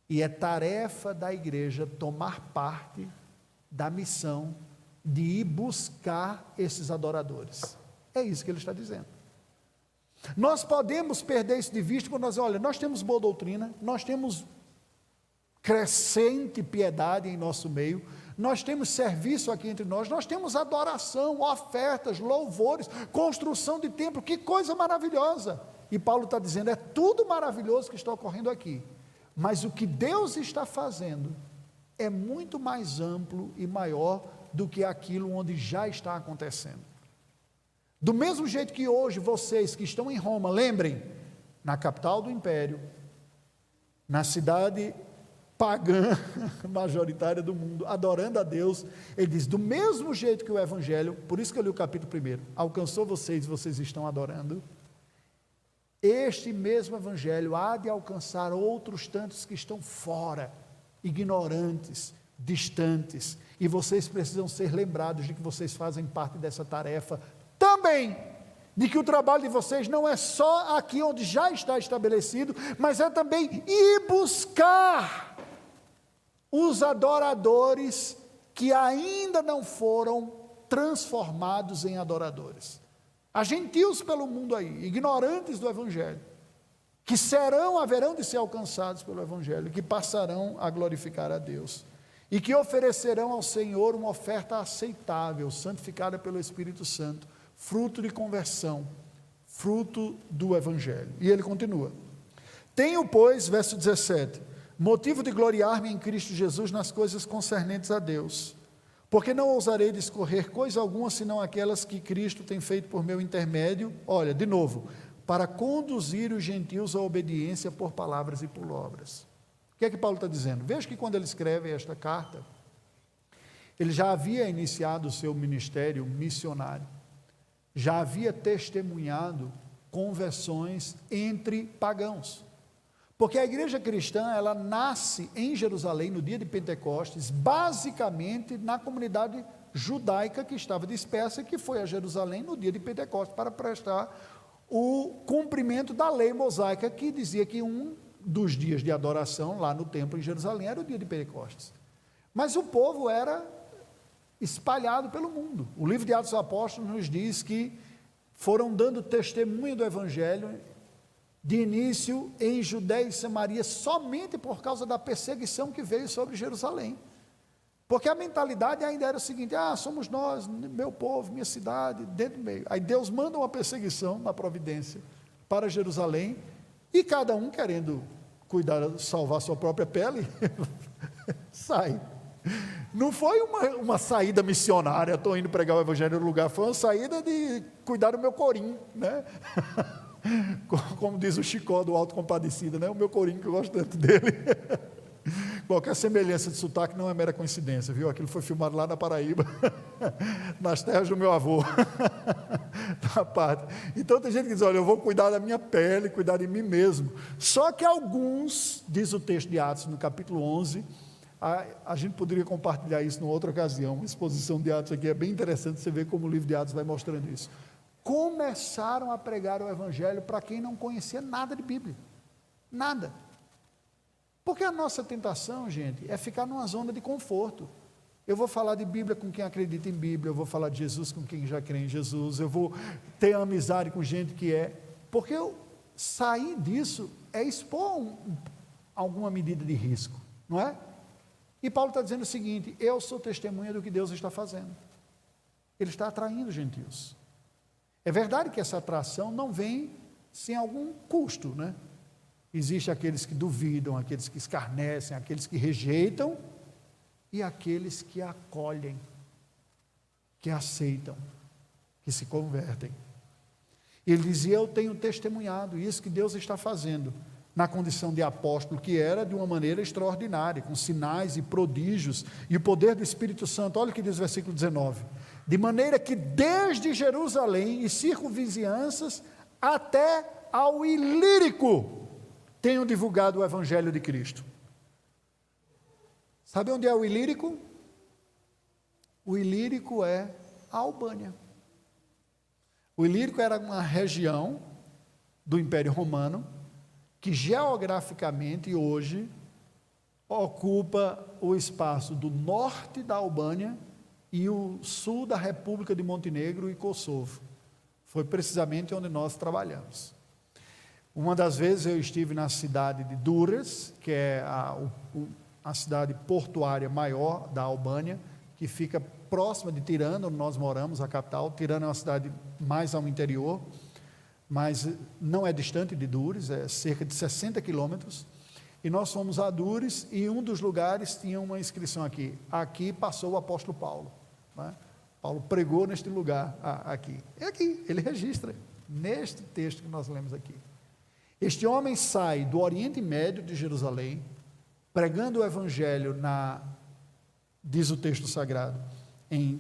E é tarefa da igreja tomar parte da missão de ir buscar esses adoradores. É isso que ele está dizendo. Nós podemos perder isso de vista quando nós temos boa doutrina, nós temos crescente piedade em nosso meio, nós temos serviço aqui entre nós, nós temos adoração, ofertas, louvores, construção de templo, que coisa maravilhosa. E Paulo está dizendo, é tudo maravilhoso que está ocorrendo aqui, mas o que Deus está fazendo é muito mais amplo e maior do que aquilo onde já está acontecendo. Do mesmo jeito que hoje vocês que estão em Roma, lembrem, na capital do império, na cidade pagã majoritária do mundo, adorando a Deus, ele diz, do mesmo jeito que o evangelho, por isso que eu li o capítulo 1, alcançou vocês e vocês estão adorando, este mesmo evangelho há de alcançar outros tantos que estão fora, ignorantes, distantes, e vocês precisam ser lembrados de que vocês fazem parte dessa tarefa também, de que o trabalho de vocês não é só aqui onde já está estabelecido, mas é também ir buscar os adoradores que ainda não foram transformados em adoradores. Há gentios pelo mundo aí, ignorantes do evangelho, que haverão de ser alcançados pelo evangelho, que passarão a glorificar a Deus, e que oferecerão ao Senhor uma oferta aceitável, santificada pelo Espírito Santo, fruto de conversão, fruto do evangelho. E ele continua, tenho, pois, verso 17, motivo de gloriar-me em Cristo Jesus nas coisas concernentes a Deus, porque não ousarei discorrer coisa alguma, senão aquelas que Cristo tem feito por meu intermédio, olha, de novo, para conduzir os gentios à obediência por palavras e por obras. O que é que Paulo está dizendo? Veja que quando ele escreve esta carta, ele já havia iniciado o seu ministério missionário, já havia testemunhado conversões entre pagãos, porque a igreja cristã, ela nasce em Jerusalém no dia de Pentecostes, basicamente na comunidade judaica que estava dispersa, que foi a Jerusalém no dia de Pentecostes, para prestar o cumprimento da lei mosaica, que dizia que um dos dias de adoração lá no templo em Jerusalém era o dia de Pentecostes. Mas o povo era espalhado pelo mundo. O livro de Atos dos Apóstolos nos diz que foram dando testemunho do Evangelho de início em Judéia e Samaria, somente por causa da perseguição que veio sobre Jerusalém. Porque a mentalidade ainda era o seguinte: somos nós, meu povo, minha cidade, dentro do meio. Aí Deus manda uma perseguição na providência para Jerusalém, e cada um querendo cuidar, salvar sua própria pele, sai. Não foi uma saída missionária, estou indo pregar o Evangelho no lugar, foi uma saída de cuidar do meu corim, né? Como diz o Chicó do Alto Compadecido, né? O meu corinho, que eu gosto tanto dele. Qualquer semelhança de sotaque não é mera coincidência, viu? Aquilo foi filmado lá na Paraíba, nas terras do meu avô. Na parte. Então tem gente que diz: olha, eu vou cuidar da minha pele, cuidar de mim mesmo. Só que alguns, diz o texto de Atos, no capítulo 11, a gente poderia compartilhar isso numa outra ocasião. A exposição de Atos aqui é bem interessante, você vê como o livro de Atos vai mostrando isso. Começaram a pregar o Evangelho para quem não conhecia nada de Bíblia, nada. Porque a nossa tentação, gente, é ficar numa zona de conforto. Eu vou falar de Bíblia com quem acredita em Bíblia, eu vou falar de Jesus com quem já crê em Jesus, eu vou ter amizade com gente que é, porque eu sair disso é expor alguma medida de risco, não é? E Paulo está dizendo o seguinte: eu sou testemunha do que Deus está fazendo. Ele está atraindo gentios. É verdade que essa atração não vem sem algum custo, né? Existem aqueles que duvidam, aqueles que escarnecem, aqueles que rejeitam e aqueles que acolhem, que aceitam, que se convertem. E ele dizia: eu tenho testemunhado isso que Deus está fazendo, na condição de apóstolo, que era de uma maneira extraordinária, com sinais e prodígios, e o poder do Espírito Santo. Olha o que diz o versículo 19: de maneira que desde Jerusalém e circunvizinhanças até ao Ilírico tenho divulgado o Evangelho de Cristo. Sabe onde é o Ilírico? O Ilírico é a Albânia. O Ilírico era uma região do Império Romano, que geograficamente hoje ocupa o espaço do norte da Albânia e o sul da República de Montenegro e Kosovo. Foi precisamente onde nós trabalhamos. Uma das vezes eu estive na cidade de Durrës, que é a cidade portuária maior da Albânia, que fica próxima de Tirana, onde nós moramos, a capital. Tirana é uma cidade mais ao interior, mas não é distante de Durrës, é cerca de 60 quilômetros. E nós fomos a Durrës, e um dos lugares tinha uma inscrição aqui: aqui passou o apóstolo Paulo, né? Paulo pregou neste lugar, aqui. É aqui, ele registra, neste texto que nós lemos aqui. Este homem sai do Oriente Médio de Jerusalém, pregando o Evangelho diz o texto sagrado,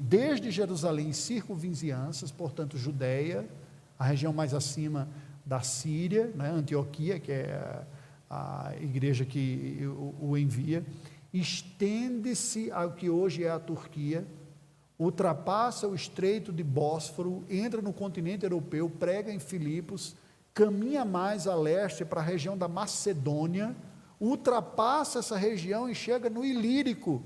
desde Jerusalém, circunvizinhanças, portanto, Judéia, a região mais acima da Síria, né, Antioquia, que é a igreja que o envia, estende-se ao que hoje é a Turquia, ultrapassa o estreito de Bósforo, entra no continente europeu, prega em Filipos, caminha mais a leste para a região da Macedônia, ultrapassa essa região e chega no Ilírico.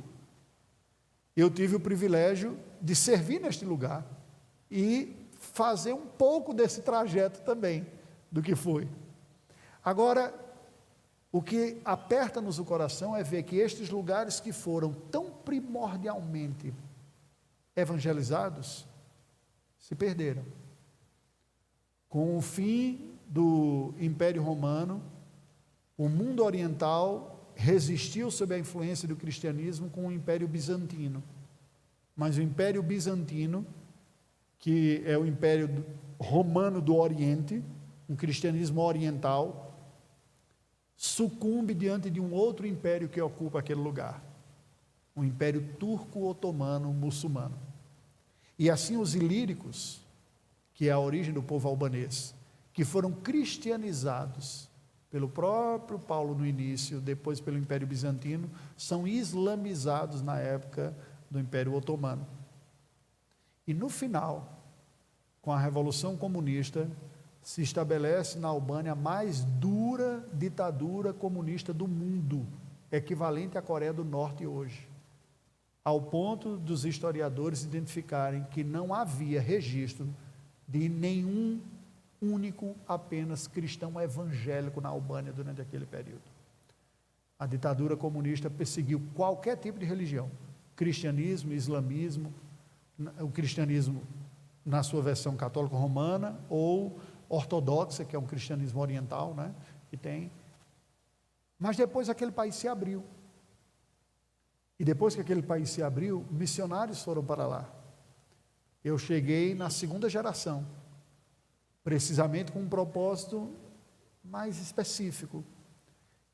Eu tive o privilégio de servir neste lugar e fazer um pouco desse trajeto também, do que foi. Agora, o que aperta-nos o coração é ver que estes lugares que foram tão primordialmente evangelizados, se perderam. Com o fim do Império Romano, o mundo oriental resistiu sob a influência do cristianismo com o Império Bizantino. Mas o Império Bizantino, que é o Império Romano do Oriente, um cristianismo oriental, sucumbe diante de um outro império que ocupa aquele lugar, o império turco-otomano muçulmano. E assim os ilíricos, que é a origem do povo albanês, que foram cristianizados pelo próprio Paulo no início, depois pelo Império Bizantino, são islamizados na época do Império Otomano. E no final, com a Revolução Comunista, se estabelece na Albânia a mais dura ditadura comunista do mundo, equivalente à Coreia do Norte hoje, ao ponto dos historiadores identificarem que não havia registro de nenhum único, apenas cristão evangélico na Albânia durante aquele período. A ditadura comunista perseguiu qualquer tipo de religião, cristianismo, islamismo, o cristianismo na sua versão católico-romana ou ortodoxa, que é um cristianismo oriental, né, que tem. Mas depois aquele país se abriu. E depois que aquele país se abriu, missionários foram para lá. Eu cheguei na segunda geração, precisamente com um propósito mais específico,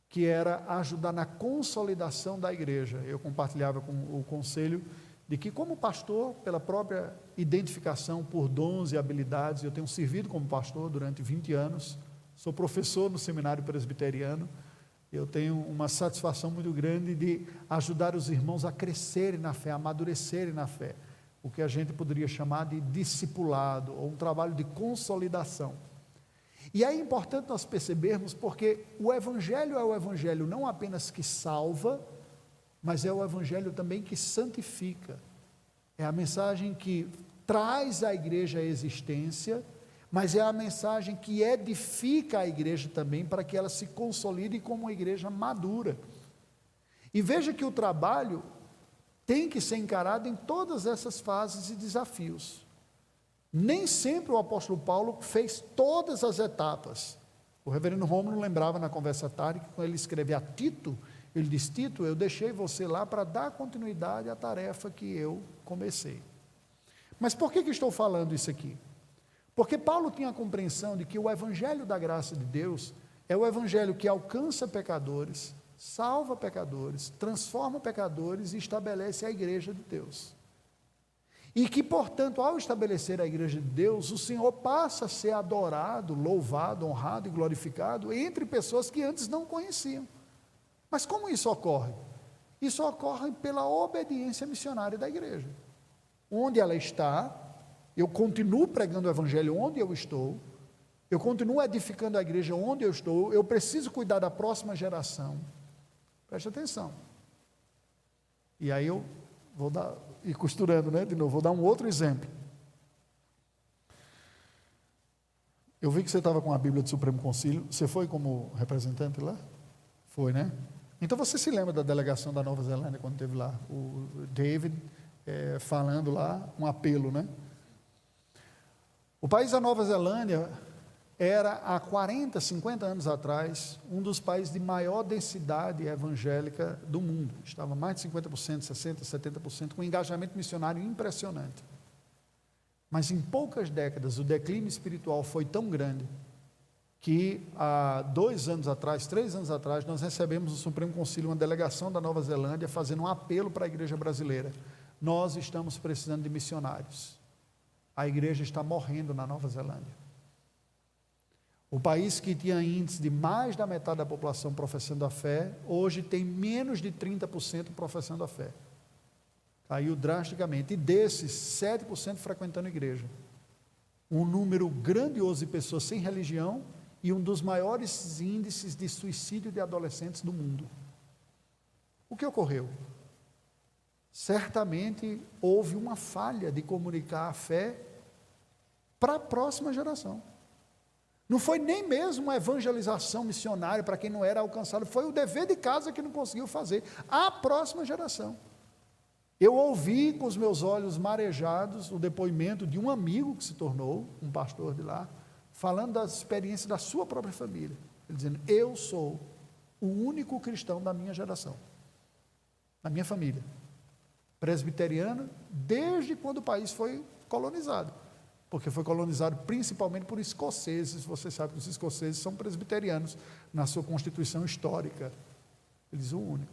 que era ajudar na consolidação da igreja. Eu compartilhava com o conselho de que, como pastor, pela própria identificação por dons e habilidades, eu tenho servido como pastor durante 20 anos, sou professor no seminário presbiteriano, eu tenho uma satisfação muito grande de ajudar os irmãos a crescerem na fé, a amadurecerem na fé, o que a gente poderia chamar de discipulado, ou um trabalho de consolidação. E é importante nós percebermos, porque o Evangelho é o Evangelho não apenas que salva, mas é o Evangelho também que santifica. É a mensagem que traz à igreja a existência, mas é a mensagem que edifica a igreja também, para que ela se consolide como uma igreja madura. E veja que o trabalho tem que ser encarado em todas essas fases e desafios. Nem sempre o apóstolo Paulo fez todas as etapas. O reverendo Rômulo lembrava na conversa à tarde, que quando ele escreve a Tito, ele diz: Tito, eu deixei você lá para dar continuidade à tarefa que eu comecei. Mas por que estou falando isso aqui? Porque Paulo tinha a compreensão de que o evangelho da graça de Deus é o evangelho que alcança pecadores, salva pecadores, transforma pecadores e estabelece a igreja de Deus. E que, portanto, ao estabelecer a igreja de Deus, o Senhor passa a ser adorado, louvado, honrado e glorificado entre pessoas que antes não conheciam. Mas como isso ocorre? Isso ocorre pela obediência missionária da igreja. Onde ela está, eu continuo pregando o evangelho onde eu estou, eu continuo edificando a igreja onde eu estou, eu preciso cuidar da próxima geração. Preste atenção. E aí eu vou ir costurando, né? De novo, vou dar um outro exemplo. Eu vi que você estava com a Bíblia do Supremo Concílio. Você foi como representante lá? Foi, né? Então você se lembra da delegação da Nova Zelândia, quando teve lá o David falando lá, um apelo, né? O país da Nova Zelândia era, há 40, 50 anos atrás, um dos países de maior densidade evangélica do mundo. Estava mais de 50%, 60%, 70%, com um engajamento missionário impressionante. Mas em poucas décadas, o declínio espiritual foi tão grande, que há 2 anos atrás, 3 anos atrás, nós recebemos no Supremo Concílio uma delegação da Nova Zelândia, fazendo um apelo para a igreja brasileira. Nós estamos precisando de missionários. A igreja está morrendo na Nova Zelândia. O país que tinha índice de mais da metade da população professando a fé, hoje tem menos de 30% professando a fé. Caiu drasticamente. E desses, 7% frequentando a igreja. Um número grandioso de pessoas sem religião e um dos maiores índices de suicídio de adolescentes do mundo. O que ocorreu? Certamente houve uma falha de comunicar a fé para a próxima geração. Não foi nem mesmo uma evangelização missionária para quem não era alcançado, foi o dever de casa que não conseguiu fazer, a próxima geração. Eu ouvi com os meus olhos marejados o depoimento de um amigo que se tornou um pastor de lá, falando das experiências da sua própria família, ele dizendo: eu sou o único cristão da minha geração, da minha família, presbiteriana, desde quando o país foi colonizado. porque foi colonizado principalmente por escoceses. Você sabe que os escoceses são presbiterianos na sua constituição histórica, eles o único.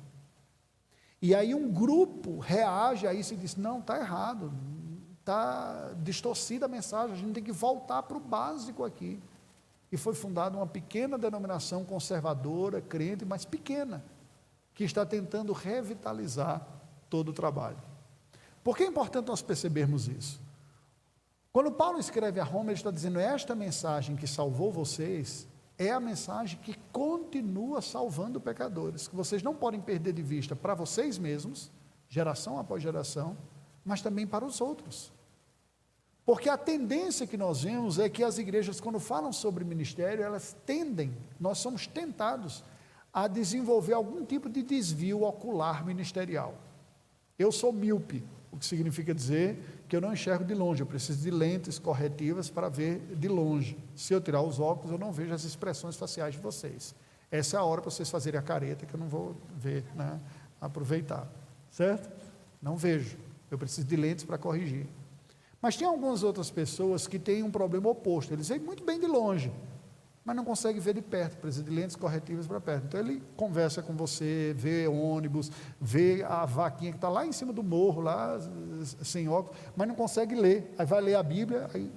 E aí um grupo reage a isso e diz, não, está errado, está distorcida a mensagem, a gente tem que voltar para o básico aqui. E foi fundada uma pequena denominação conservadora, crente, mas pequena, que está tentando revitalizar todo o trabalho. Por que é importante nós percebermos isso? Quando Paulo escreve a Roma, ele está dizendo, esta mensagem que salvou vocês, é a mensagem que continua salvando pecadores, que vocês não podem perder de vista para vocês mesmos, geração após geração, mas também para os outros. Porque a tendência que nós vemos é que as igrejas, quando falam sobre ministério, elas tendem, nós somos tentados a desenvolver algum tipo de desvio ocular ministerial. Eu sou míope, o que significa dizer que eu não enxergo de longe, eu preciso de lentes corretivas para ver de longe. Se eu tirar os óculos, eu não vejo as expressões faciais de vocês. Essa é a hora para vocês fazerem a careta, que eu não vou ver, né? Aproveitar, certo? Não vejo, eu preciso de lentes para corrigir. Mas tem algumas outras pessoas que têm um problema oposto, eles veem muito bem de longe, mas não conseguem ver de perto, precisa de lentes corretivas para perto. Então ele conversa com você, vê ônibus, vê a vaquinha que está lá em cima do morro, lá sem óculos, mas não consegue ler. Aí vai ler a Bíblia, aí,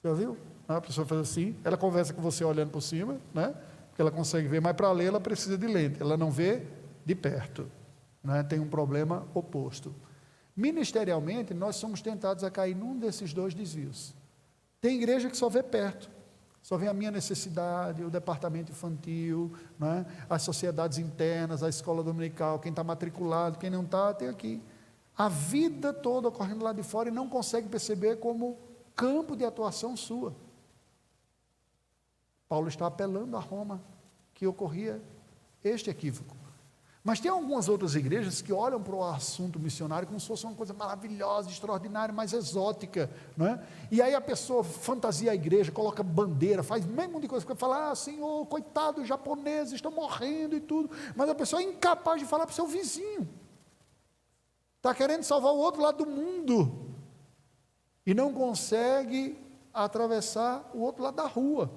você já viu? A pessoa faz assim, ela conversa com você olhando por cima, né? Porque ela consegue ver, mas para ler ela precisa de lente, ela não vê de perto, né? Tem um problema oposto. Ministerialmente, nós somos tentados a cair num desses dois desvios. Tem igreja que só vê perto, só vê a minha necessidade, o departamento infantil, né? As sociedades internas, a escola dominical, quem está matriculado, quem não está, tem aqui. A vida toda ocorrendo lá de fora e não consegue perceber como campo de atuação sua. Paulo está apelando a Roma, que ocorria este equívoco. Mas tem algumas outras igrejas que olham para o assunto missionário como se fosse uma coisa maravilhosa, extraordinária, mais exótica, não é? E aí a pessoa fantasia a igreja, coloca bandeira, faz meio monte de coisa, fica falando, Senhor, coitado, os japoneses estão morrendo e tudo, mas a pessoa é incapaz de falar para o seu vizinho, está querendo salvar o outro lado do mundo, e não consegue atravessar o outro lado da rua.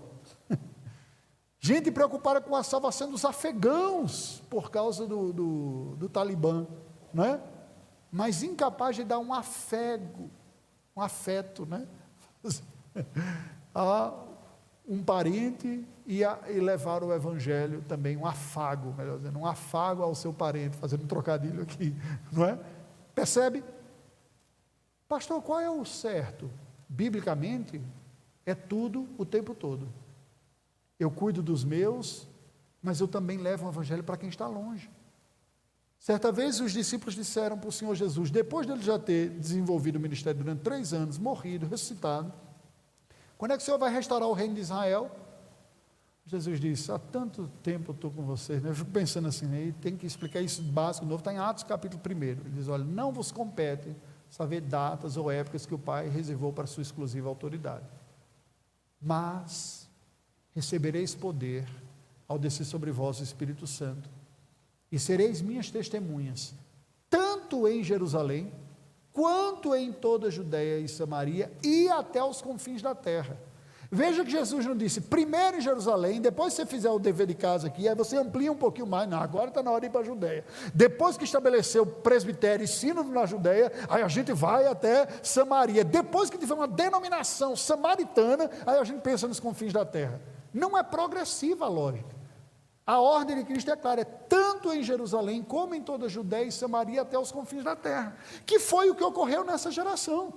Gente preocupada com a salvação dos afegãos, por causa do Talibã, não é? Mas incapaz de dar um afeto, né? A um parente e levar o evangelho também, um afago, melhor dizendo, um afago ao seu parente, fazendo um trocadilho aqui, não é? Percebe? Pastor, qual é o certo? Biblicamente, é tudo o tempo todo. Eu cuido dos meus, mas eu também levo o evangelho para quem está longe. Certa vez os discípulos disseram para o Senhor Jesus, depois dele já ter desenvolvido o ministério durante 3 anos, morrido, ressuscitado, quando é que o Senhor vai restaurar o reino de Israel? Jesus disse, há tanto tempo eu estou com vocês, né? Eu fico pensando assim, né? Tem que explicar isso básico, novo, está em Atos capítulo 1, ele diz, olha, não vos compete saber datas ou épocas que o Pai reservou para sua exclusiva autoridade, mas recebereis poder ao descer sobre vós o Espírito Santo, e sereis minhas testemunhas, tanto em Jerusalém, quanto em toda a Judéia e Samaria, e até os confins da terra. Veja que Jesus não disse, primeiro em Jerusalém, depois você fizer o dever de casa aqui, aí você amplia um pouquinho mais, não, agora está na hora de ir para a Judéia. Depois que estabeleceu o presbitério e sínodo na Judéia, aí a gente vai até Samaria. Depois que tiver uma denominação samaritana, aí a gente pensa nos confins da terra. Não é progressiva a lógica. A ordem de Cristo é clara, é tanto em Jerusalém como em toda a Judéia e Samaria até os confins da terra, que foi o que ocorreu nessa geração.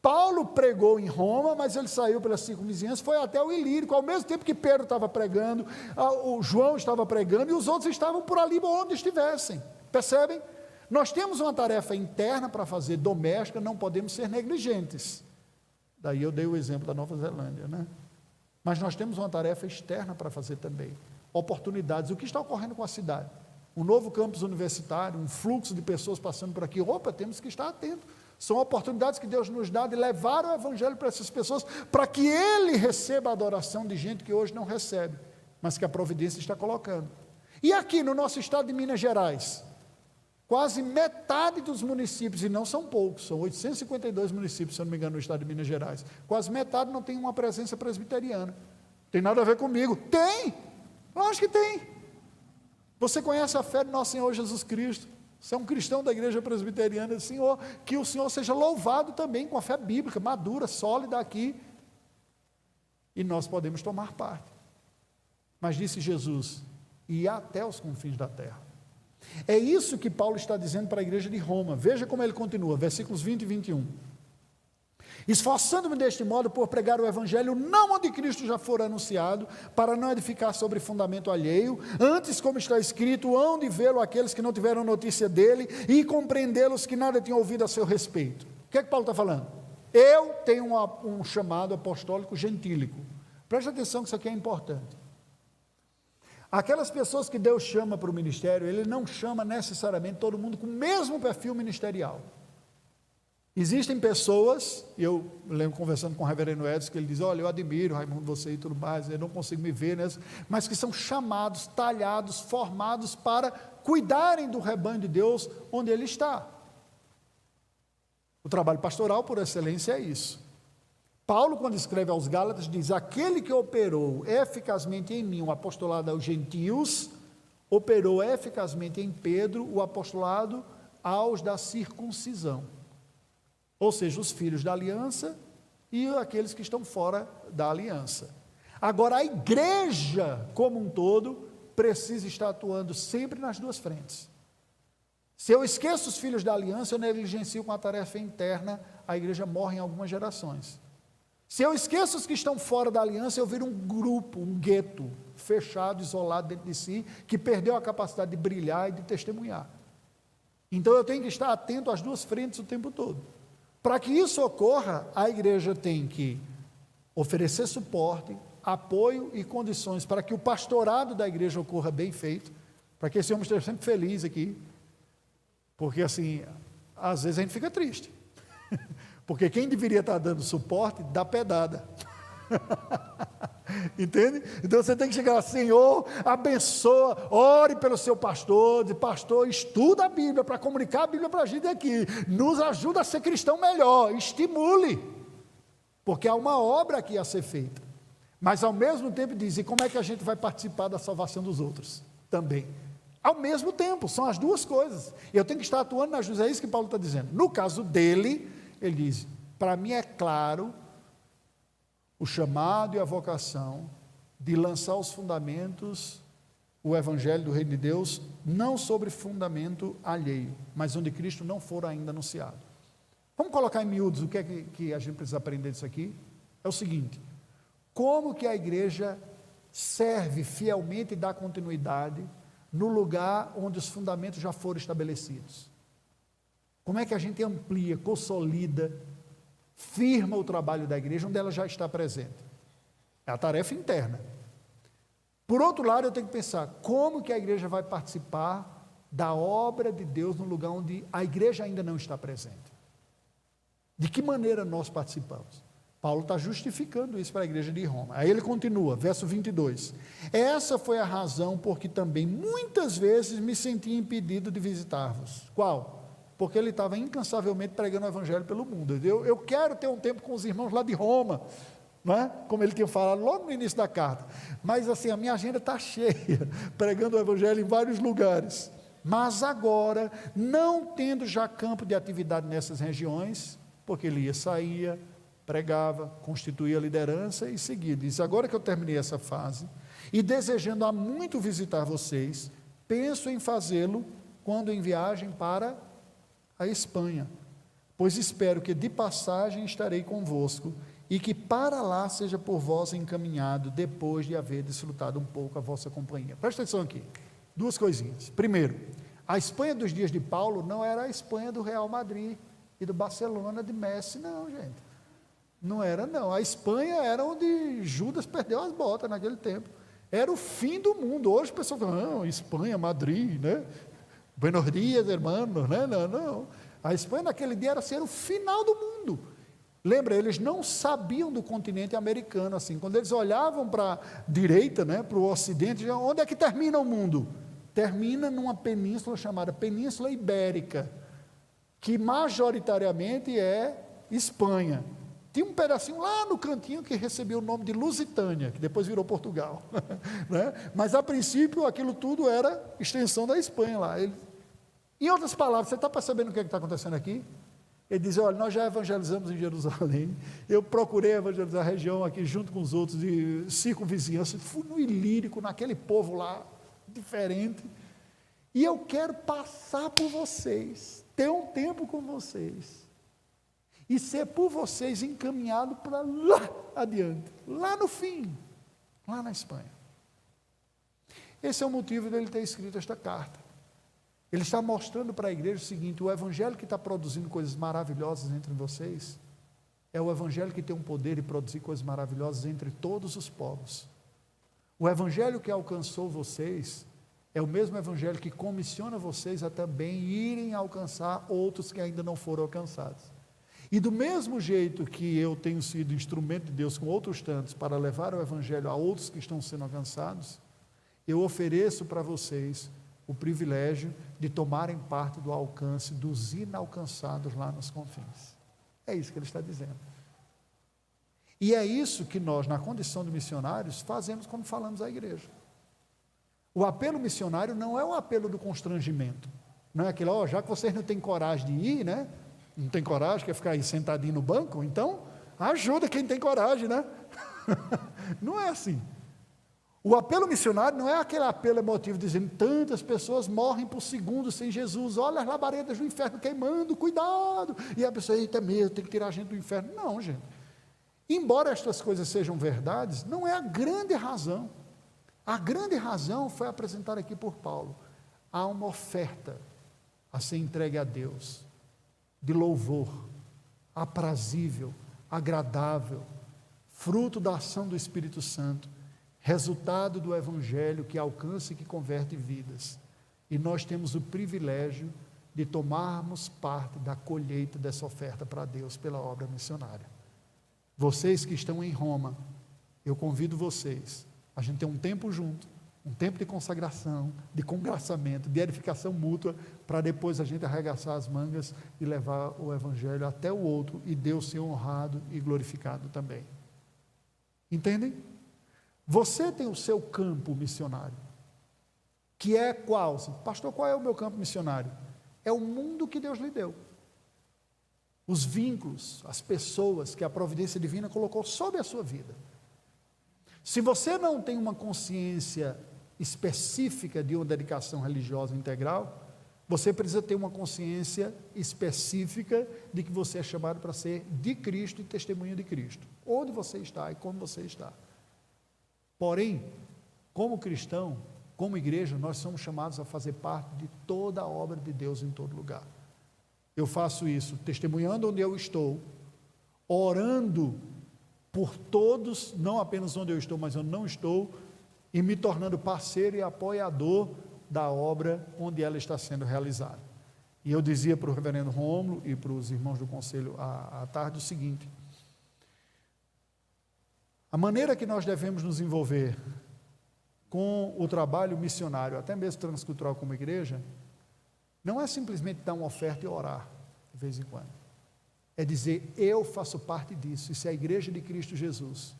Paulo pregou em Roma, mas ele saiu pelas circunvizinhanças, foi até o Ilírico, ao mesmo tempo que Pedro estava pregando, o João estava pregando, e os outros estavam por ali onde estivessem, percebem? Nós temos uma tarefa interna para fazer, doméstica, não podemos ser negligentes, daí eu dei o exemplo da Nova Zelândia, né? Mas nós temos uma tarefa externa para fazer também, oportunidades, o que está ocorrendo com a cidade, um novo campus universitário, um fluxo de pessoas passando por aqui, temos que estar atentos, são oportunidades que Deus nos dá de levar o evangelho para essas pessoas, para que Ele receba a adoração de gente que hoje não recebe, mas que a providência está colocando. E aqui no nosso estado de Minas Gerais, quase metade dos municípios, e não são poucos, são 852 municípios, se eu não me engano, no estado de Minas Gerais, quase metade não tem uma presença presbiteriana. Tem nada a ver comigo? Tem! Lógico que tem. Você conhece a fé de nosso Senhor Jesus Cristo? Você é um cristão da igreja presbiteriana, Senhor, que o Senhor seja louvado também com a fé bíblica, madura, sólida aqui. E nós podemos tomar parte. Mas disse Jesus, e até os confins da terra. É isso que Paulo está dizendo para a igreja de Roma. Veja como ele continua, versículos 20 e 21. Esforçando-me deste modo por pregar o evangelho, não onde Cristo já for anunciado, para não edificar sobre fundamento alheio, antes, como está escrito, hão de vê-lo aqueles que não tiveram notícia dele, e compreendê-los que nada tinham ouvido a seu respeito. O que é que Paulo está falando? Eu tenho um chamado apostólico gentílico. Preste atenção que isso aqui é importante. Aquelas pessoas que Deus chama para o ministério, Ele não chama necessariamente todo mundo com o mesmo perfil ministerial. Existem pessoas, e eu lembro conversando com o reverendo Edson, que ele diz, olha, eu admiro Raimundo, você e tudo mais, eu não consigo me ver, mas que são chamados, talhados, formados para cuidarem do rebanho de Deus onde ele está. O trabalho pastoral, por excelência, é isso. Paulo, quando escreve aos Gálatas, diz, aquele que operou eficazmente em mim o apostolado aos gentios, operou eficazmente em Pedro o apostolado aos da circuncisão. Ou seja, os filhos da aliança e aqueles que estão fora da aliança. Agora, a igreja como um todo precisa estar atuando sempre nas duas frentes. Se eu esqueço os filhos da aliança, eu negligencio com a tarefa interna, a igreja morre em algumas gerações. Se eu esqueço os que estão fora da aliança, eu viro um grupo, um gueto, fechado, isolado dentro de si, que perdeu a capacidade de brilhar e de testemunhar. Então eu tenho que estar atento às duas frentes o tempo todo. Para que isso ocorra, a igreja tem que oferecer suporte, apoio e condições para que o pastorado da igreja ocorra bem feito, para que esse homem esteja sempre feliz aqui, porque assim, às vezes a gente fica triste, porque quem deveria estar dando suporte, dá pedada. Entende? Então você tem que chegar, Senhor, abençoa, ore pelo seu pastor, diz, pastor, estuda a Bíblia, para comunicar a Bíblia para a gente aqui, nos ajuda a ser cristão melhor, estimule, porque há uma obra aqui a ser feita, mas ao mesmo tempo diz, e como é que a gente vai participar da salvação dos outros? Também, ao mesmo tempo, são as duas coisas, eu tenho que estar atuando nas duas, é isso que Paulo está dizendo. No caso dele, ele diz, para mim é claro, o chamado e a vocação de lançar os fundamentos, o evangelho do reino de Deus, não sobre fundamento alheio, mas onde Cristo não for ainda anunciado. Vamos colocar em miúdos o que é que a gente precisa aprender disso aqui? É o seguinte, como que a igreja serve fielmente e dá continuidade no lugar onde os fundamentos já foram estabelecidos? Como é que a gente amplia, consolida, firma o trabalho da igreja onde ela já está presente? É a tarefa interna. Por outro lado, eu tenho que pensar, como que a igreja vai participar da obra de Deus no lugar onde a igreja ainda não está presente? De que maneira nós participamos? Paulo está justificando isso para a igreja de Roma. Aí ele continua, verso 22. Essa foi a razão por que também muitas vezes me senti impedido de visitar-vos. Qual? Porque ele estava incansavelmente pregando o evangelho pelo mundo. Eu quero ter um tempo com os irmãos lá de Roma, não é? Como ele tinha falado logo no início da carta, mas assim, a minha agenda está cheia, pregando o evangelho em vários lugares, mas agora, não tendo já campo de atividade nessas regiões, porque ele saía, pregava, constituía a liderança e seguia, diz, agora que eu terminei essa fase, e desejando há muito visitar vocês, penso em fazê-lo, quando em viagem para a Espanha, pois espero que de passagem estarei convosco, e que para lá seja por vós encaminhado, depois de haver desfrutado um pouco a vossa companhia. Presta atenção aqui, duas coisinhas. Primeiro, a Espanha dos dias de Paulo não era a Espanha do Real Madrid e do Barcelona de Messi, não, gente. Não era, não. A Espanha era onde Judas perdeu as botas naquele tempo. Era o fim do mundo. Hoje o pessoal fala, não, Espanha, Madrid, né? Buenos dias, hermanos, né? Não. A Espanha naquele dia era ser o final do mundo. Lembra, eles não sabiam do continente americano, assim, quando eles olhavam para a direita, né, para o ocidente, onde é que termina o mundo? termina numa península chamada Península Ibérica, que majoritariamente é Espanha. Tinha um pedacinho lá no cantinho que recebeu o nome de Lusitânia, que depois virou Portugal. Né? Mas, a princípio, aquilo tudo era extensão da Espanha lá. Em outras palavras, você está percebendo o que está acontecendo aqui? Ele diz, olha, nós já evangelizamos em Jerusalém, eu procurei evangelizar a região aqui junto com os outros de circunvizinhança, fui no Ilírico, naquele povo lá, diferente, e eu quero passar por vocês, ter um tempo com vocês, e ser por vocês encaminhado para lá adiante, lá no fim, lá na Espanha. Esse é o motivo dele ter escrito esta carta. Ele está mostrando para a igreja o seguinte: o evangelho que está produzindo coisas maravilhosas entre vocês, é o evangelho que tem um poder de produzir coisas maravilhosas entre todos os povos. O evangelho que alcançou vocês, é o mesmo evangelho que comissiona vocês a também irem alcançar outros que ainda não foram alcançados. E do mesmo jeito que eu tenho sido instrumento de Deus com outros tantos, para levar o evangelho a outros que estão sendo alcançados, eu ofereço para vocês o privilégio de tomarem parte do alcance dos inalcançados lá nos confins. É isso que ele está dizendo. E é isso que nós, na condição de missionários, fazemos quando falamos à igreja. O apelo missionário não é o apelo do constrangimento, não é aquele, já que vocês não têm coragem de ir, né? Não tem coragem, quer ficar aí sentadinho no banco, então ajuda quem tem coragem, né? Não é assim. O apelo missionário não é aquele apelo emotivo dizendo, tantas pessoas morrem por segundo sem Jesus, olha as labaredas do inferno queimando, cuidado, e a pessoa, eita mesmo, tem que tirar a gente do inferno. Não, gente, embora estas coisas sejam verdades, não é a grande razão. A grande razão foi apresentada aqui por Paulo. Há uma oferta a ser entregue a Deus, de louvor, aprazível, agradável, fruto da ação do Espírito Santo, resultado do evangelho que alcança e que converte vidas. E nós temos o privilégio de tomarmos parte da colheita dessa oferta para Deus pela obra missionária. Vocês que estão em Roma, eu convido vocês, a gente tem um tempo junto, um tempo de consagração, de congraçamento, de edificação mútua, para depois a gente arregaçar as mangas e levar o evangelho até o outro, e Deus ser honrado e glorificado também. Entendem? Você tem o seu campo missionário, que é qual? Pastor, qual é o meu campo missionário? É o mundo que Deus lhe deu. Os vínculos, as pessoas que a providência divina colocou sobre a sua vida. Se você não tem uma consciência específica de uma dedicação religiosa integral, você precisa ter uma consciência específica de que você é chamado para ser de Cristo e testemunha de Cristo, onde você está e como você está. Porém, como cristão, como igreja, nós somos chamados a fazer parte de toda a obra de Deus em todo lugar. Eu faço isso testemunhando onde eu estou, orando por todos, não apenas onde eu estou, mas onde não estou, e me tornando parceiro e apoiador da obra onde ela está sendo realizada. E eu dizia para o reverendo Rômulo e para os irmãos do conselho à tarde o seguinte: a maneira que nós devemos nos envolver com o trabalho missionário, até mesmo transcultural como igreja, não é simplesmente dar uma oferta e orar de vez em quando. É dizer, eu faço parte disso. Isso é a igreja de Cristo Jesus.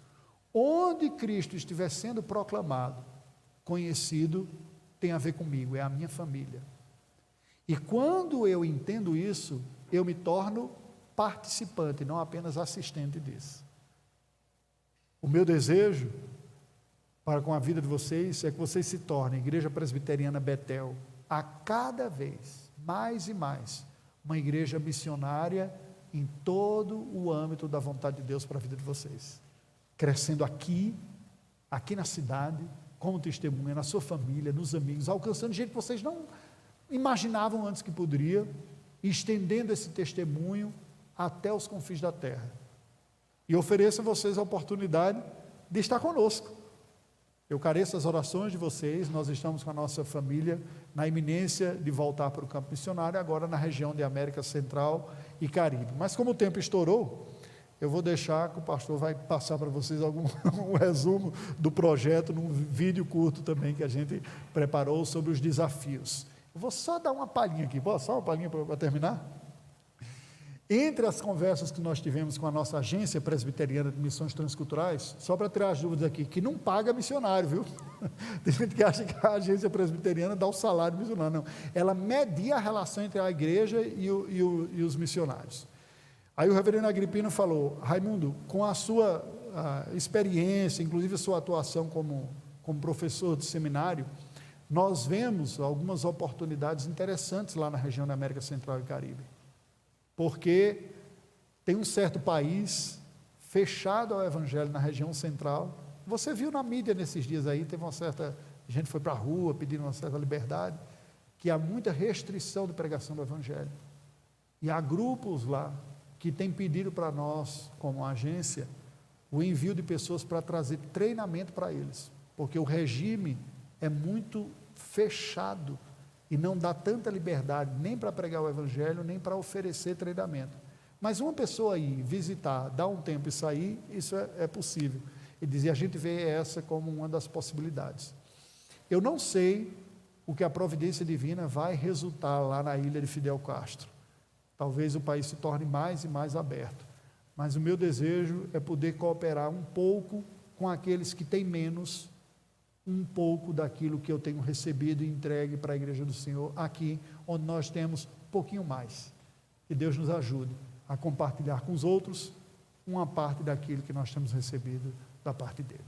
Onde Cristo estiver sendo proclamado, conhecido, tem a ver comigo, é a minha família. E quando eu entendo isso, eu me torno participante, não apenas assistente disso. O meu desejo para com a vida de vocês é que vocês se tornem Igreja Presbiteriana Betel, a cada vez, mais e mais, uma igreja missionária em todo o âmbito da vontade de Deus para a vida de vocês. Crescendo aqui na cidade, como testemunha, na sua família, nos amigos, alcançando gente que vocês não imaginavam antes que poderia, e estendendo esse testemunho até os confins da terra. E ofereço a vocês a oportunidade de estar conosco. Eu careço das orações de vocês, nós estamos com a nossa família na iminência de voltar para o campo missionário, agora na região de América Central e Caribe. Mas como o tempo estourou, eu vou deixar que o pastor vai passar para vocês um resumo do projeto, num vídeo curto também que a gente preparou sobre os desafios. Eu vou só dar uma palhinha aqui, só uma palhinha para terminar? Entre as conversas que nós tivemos com a nossa agência presbiteriana de missões transculturais, só para tirar as dúvidas aqui, que não paga missionário, viu? Tem gente que acha que a agência presbiteriana dá o salário missionário, não. Ela media a relação entre a igreja e os missionários. Aí o reverendo Agripino falou: Raimundo, com a sua experiência, inclusive a sua atuação como professor de seminário, nós vemos algumas oportunidades interessantes lá na região da América Central e Caribe. Porque tem um certo país fechado ao evangelho na região central. Você viu na mídia nesses dias aí, teve uma certa, a gente foi para a rua pedindo uma certa liberdade, que há muita restrição de pregação do evangelho. E há grupos lá que têm pedido para nós, como agência, o envio de pessoas para trazer treinamento para eles, porque o regime é muito fechado e não dá tanta liberdade nem para pregar o evangelho, nem para oferecer treinamento. Mas uma pessoa ir visitar, dar um tempo e sair, isso é possível. E dizia, a gente vê essa como uma das possibilidades. Eu não sei o que a providência divina vai resultar lá na ilha de Fidel Castro. Talvez o país se torne mais e mais aberto. Mas o meu desejo é poder cooperar um pouco com aqueles que têm menos, um pouco daquilo que eu tenho recebido e entregue para a igreja do Senhor, aqui, onde nós temos um pouquinho mais. Que Deus nos ajude a compartilhar com os outros uma parte daquilo que nós temos recebido da parte dele.